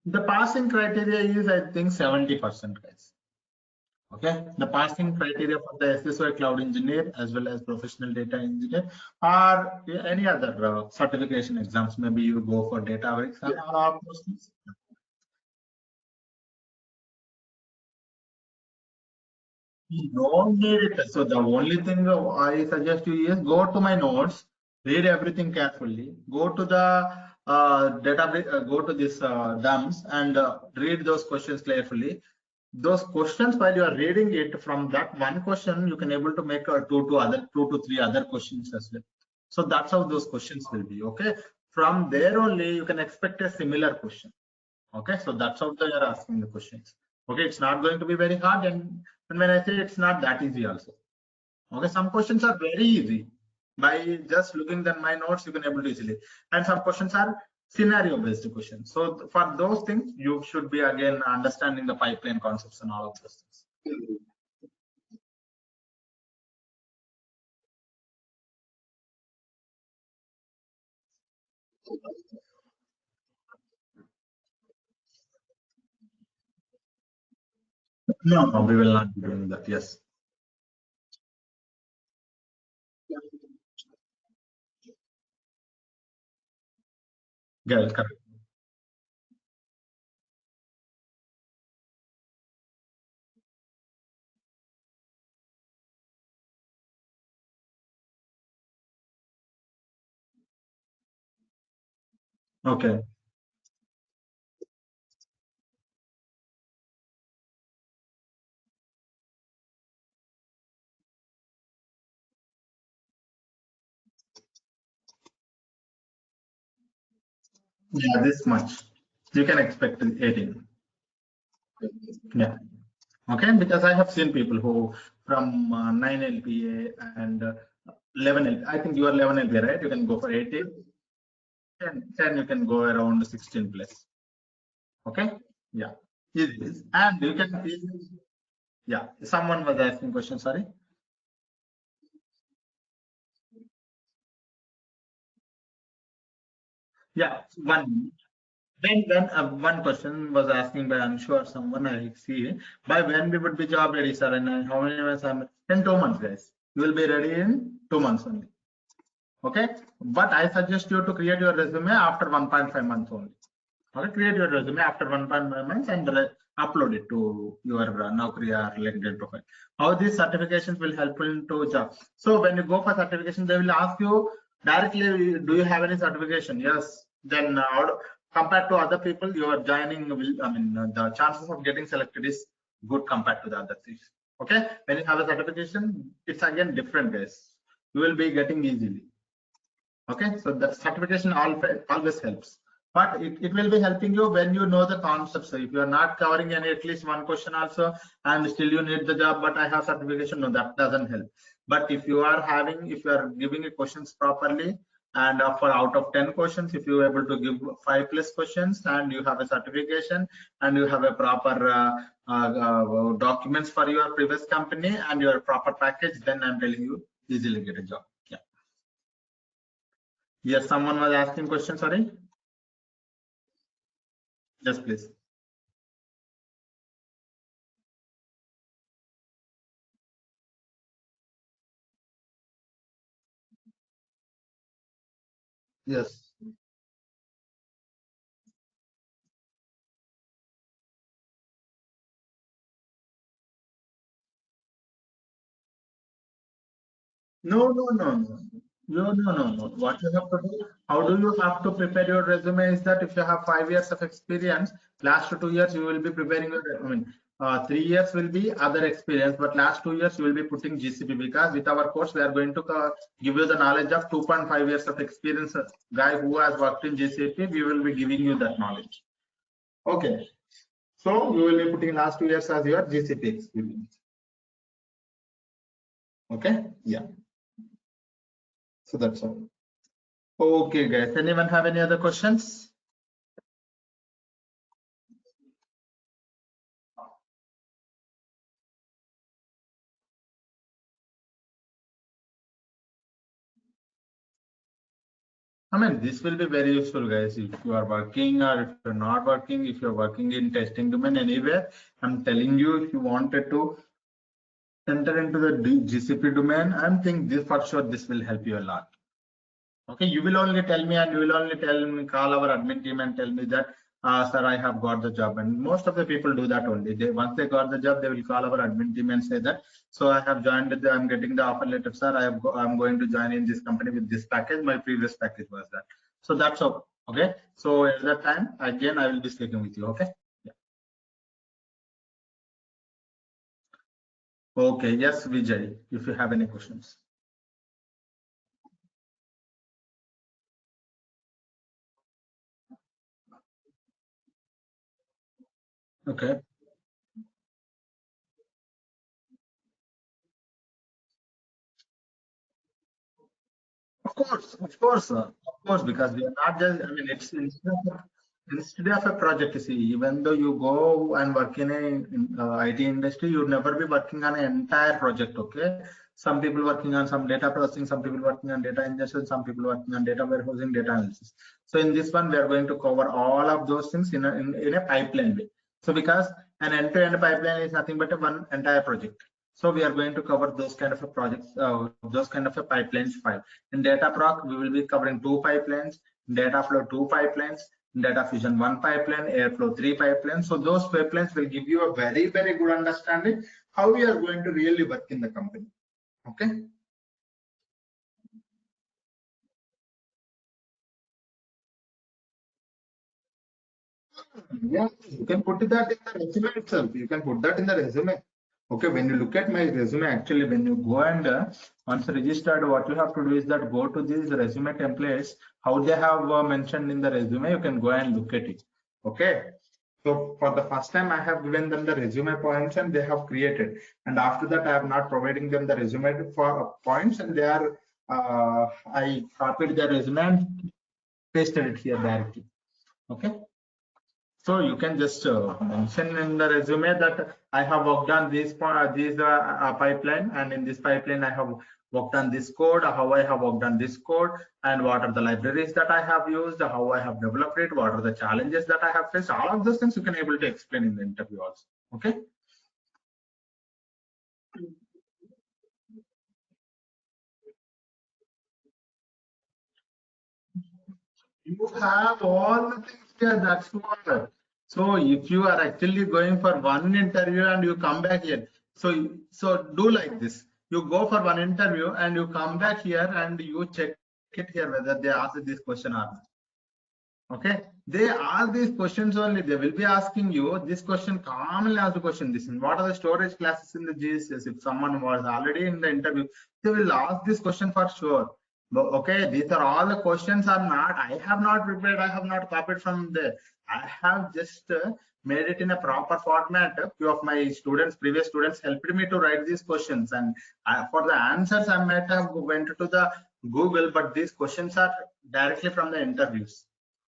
The passing criteria is, I think, 70%, guys. Okay, the passing criteria for the SSY cloud engineer as well as professional data engineer, or any other certification exams. Maybe you go for Databricks and all of those things. You don't need it. So the only thing I suggest you is go to my notes, read everything carefully, go to the go to this dumps and read those questions carefully. Those questions, while you are reading it, from that one question you can able to make two to three other questions as well. So that's how those questions will be. Okay, from there only you can expect a similar question. Okay, so that's how they are asking the questions. Okay, it's not going to be very hard, and when I say it's not that easy also. Okay, some questions are very easy. By just looking at my notes, you can able to easily. And some questions are scenario based questions. So for those things, you should be again understanding the pipeline concepts and all of those things. No, no, we will not be doing that. Yes. Yeah, correct. Okay. Yeah, this much. You can expect 18. Yeah. Okay, because I have seen people who from 9 LPA and 11 LPA. I think you are 11 LPA, right? You can go for 18. 10 you can go around 16 plus. Okay. Yeah. And you can. Yeah. Someone was asking question. Sorry. Yeah. One question was asking by Anshu or someone I see, by when we would be job ready, sir, and how many months? In 2 months, guys. You will be ready in 2 months only. Okay, but I suggest you to create your resume after 1.5 months only. Okay, create your resume after 1.5 months and upload it to your Naukri or LinkedIn profile. How these certifications will help into job. So when you go for certification, they will ask you directly, do you have any certification? Yes. Then compared to other people, you are joining. The chances of getting selected is good compared to the other things. Okay, when you have a certification, it's again different, guys. You will be getting easily. Okay, so the certification always helps, but it will be helping you when you know the concepts. So if you are not covering any at least one question also and still you need the job, but I have certification, no, that doesn't help. But if you are giving questions properly, and for out of 10 questions, if you are able to give 5+ questions and you have a certification and you have a proper documents for your previous company and your proper package, then I'm telling you easily get a job. Yes, someone was asking question, sorry. Yes, please. Yes. No, no, no, no. No. What you have to do, how do you have to prepare your resume is that if you have 5 years of experience, last 2 years you will be preparing your, 3 years will be other experience, but last 2 years you will be putting GCP, because with our course we are going to give you the knowledge of 2.5 years of experience. Guy who has worked in GCP, we will be giving you that knowledge. Okay. So you will be putting last 2 years as your GCP experience. Okay. Yeah. So that's all. Okay, guys. Anyone have any other questions? This will be very useful, guys. If you are working or if you're not working, if you're working in testing domain anywhere, I'm telling you, if you wanted to enter into the GCP domain, I'm thinking this for sure, this will help you a lot. Okay, you will only tell me, and you will only call our admin team and tell me that, sir, I have got the job. And most of the people do that only. Once they got the job, they will call our admin team and say that, so I have joined, I'm getting the offer letter, sir. I'm going to join in this company with this package. My previous package was that. So that's how Okay, so at that time again I will be speaking with you. Okay. Yeah. Okay, yes, Vijay, if you have any questions. Okay. Of course, because we are not just, I mean, it's instead of a project, you see, even though you go and work in IT industry, you'll never be working on an entire project, okay? Some people working on some data processing, some people working on data ingestion, some people working on data warehousing, data analysis. So in this one, we are going to cover all of those things in a pipeline way. So because an end-to-end pipeline is nothing but one entire project. So we are going to cover those kind of a projects, those kind of a pipelines file. In Dataproc, we will be covering 2 pipelines, Dataflow 2 pipelines, Data Fusion 1 pipeline, Airflow 3 pipelines. So those pipelines will give you a very, very good understanding how we are going to really work in the company. Okay. Yeah, you can put that in the resume itself. You can put that in the resume. Okay, when you look at my resume, actually, when you go and once registered, what you have to do is that go to these resume templates, how they have mentioned in the resume, you can go and look at it. Okay. So for the first time, I have given them the resume points and they have created. And after that, I am not providing them the resume for points and they are, I copied the resume and pasted it here directly. Okay. So you can just mention in the resume that I have worked on this pipeline, and in this pipeline I have worked on this code, how I have worked on this code, and what are the libraries that I have used, how I have developed it, what are the challenges that I have faced. All of those things you can able to explain in the interview also. Okay. You have all the things here. That's what. So if you are actually going for one interview and you come back here, so do like this. You go for one interview and you come back here and you check it here whether they ask this question or not. Okay, they ask these questions only. They will be asking you this question, commonly asked question. This is what are the storage classes in the GCS? If someone was already in the interview, they will ask this question for sure. But okay, these are all the questions are not. I have not prepared. I have not copied from there. I have just made it in a proper format. A few of my students, previous students, helped me to write these questions, and for the answers, I might have went to the Google, but these questions are directly from the interviews.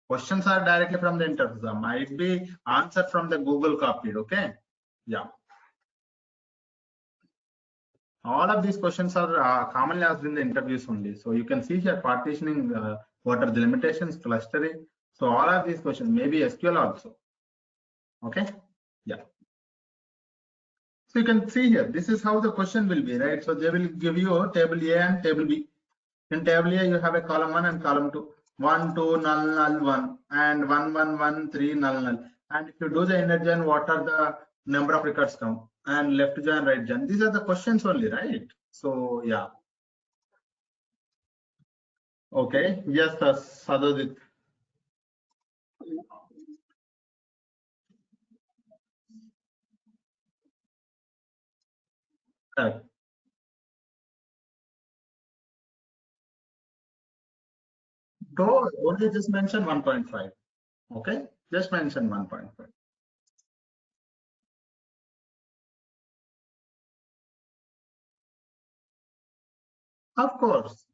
Questions are directly from the interview. There might be answer from the Google copied. Okay. Yeah. All of these questions are commonly asked in the interviews only. So you can see here partitioning, what are the limitations, clustering. So all of these questions, maybe SQL also. Okay. Yeah. So you can see here, this is how the question will be, right? So they will give you table A and table B. In table A, you have a column 1 and column 2. 1, 2, null, null, 1, and 1, 1, 1, 3, null, null. And if you do the inner join, what are the number of records count? And left join, right join. These are the questions only, right? So, yeah. Okay. Yes, Sadhudit. Correct. So, only just mention 1.5. Okay. Just mention 1.5. Of course.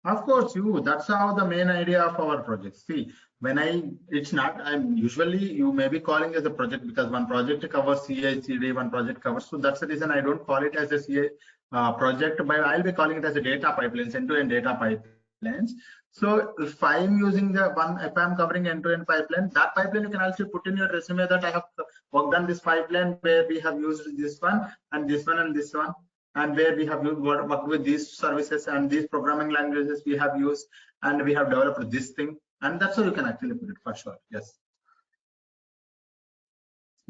Of course, that's how the main idea of our project. See, it's not, I'm usually, you may be calling as a project because one project covers CI, CD, one project covers. So that's the reason I don't call it as a CI project, but I'll be calling it as a data pipelines, end-to-end data pipelines. So if I'm using if I'm covering end-to-end pipeline, that pipeline you can also put in your resume that I have worked on this pipeline where we have used this one and this one and this one, and where we have worked with these services and these programming languages we have used, and we have developed this thing, and that's how you can actually put it for sure. Yes.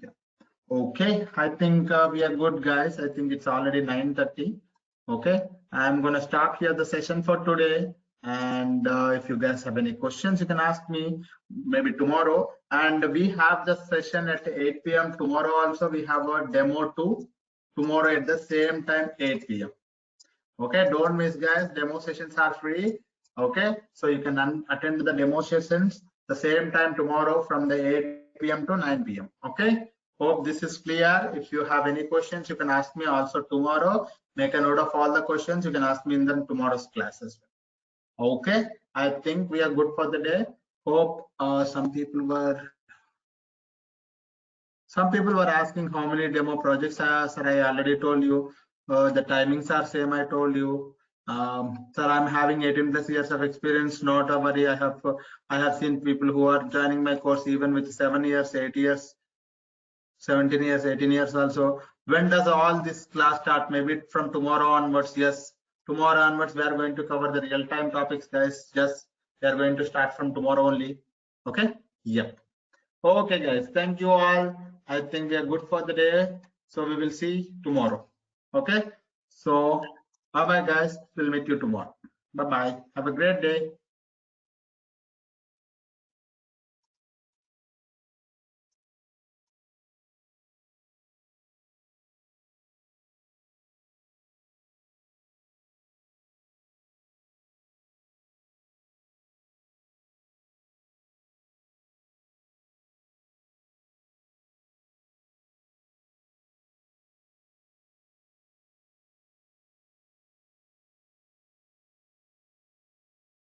Yeah. Okay, I think we are good, guys. I think it's already 9:30. Okay, I'm going to stop here the session for today. And if you guys have any questions, you can ask me maybe tomorrow. And we have the session at 8 p.m. tomorrow. Also, we have a demo too tomorrow at the same time, 8 p.m. Okay, don't miss, guys. Demo sessions are free. Okay, so you can attend the demo sessions the same time tomorrow from the 8 p.m. to 9 p.m. Okay, hope this is clear. If you have any questions, you can ask me also tomorrow. Make a note of all the questions. You can ask me in the tomorrow's class as well. Okay, I think we are good for the day. Hope some people were asking how many demo projects are. Sir, I already told you. The timings are same. I told you. Sir, I'm having 18 plus years of experience. Not a worry. I have seen people who are joining my course even with 7 years, 8 years, 17 years, 18 years also. When does all this class start? Maybe from tomorrow onwards. Yes, tomorrow onwards we are going to cover the real-time topics, guys. Just we are going to start from tomorrow only. Okay. Yep. Okay, guys. Thank you all. I think we are good for the day. So we will see tomorrow. Okay. So bye bye, guys. We'll meet you tomorrow. Bye bye. Have a great day.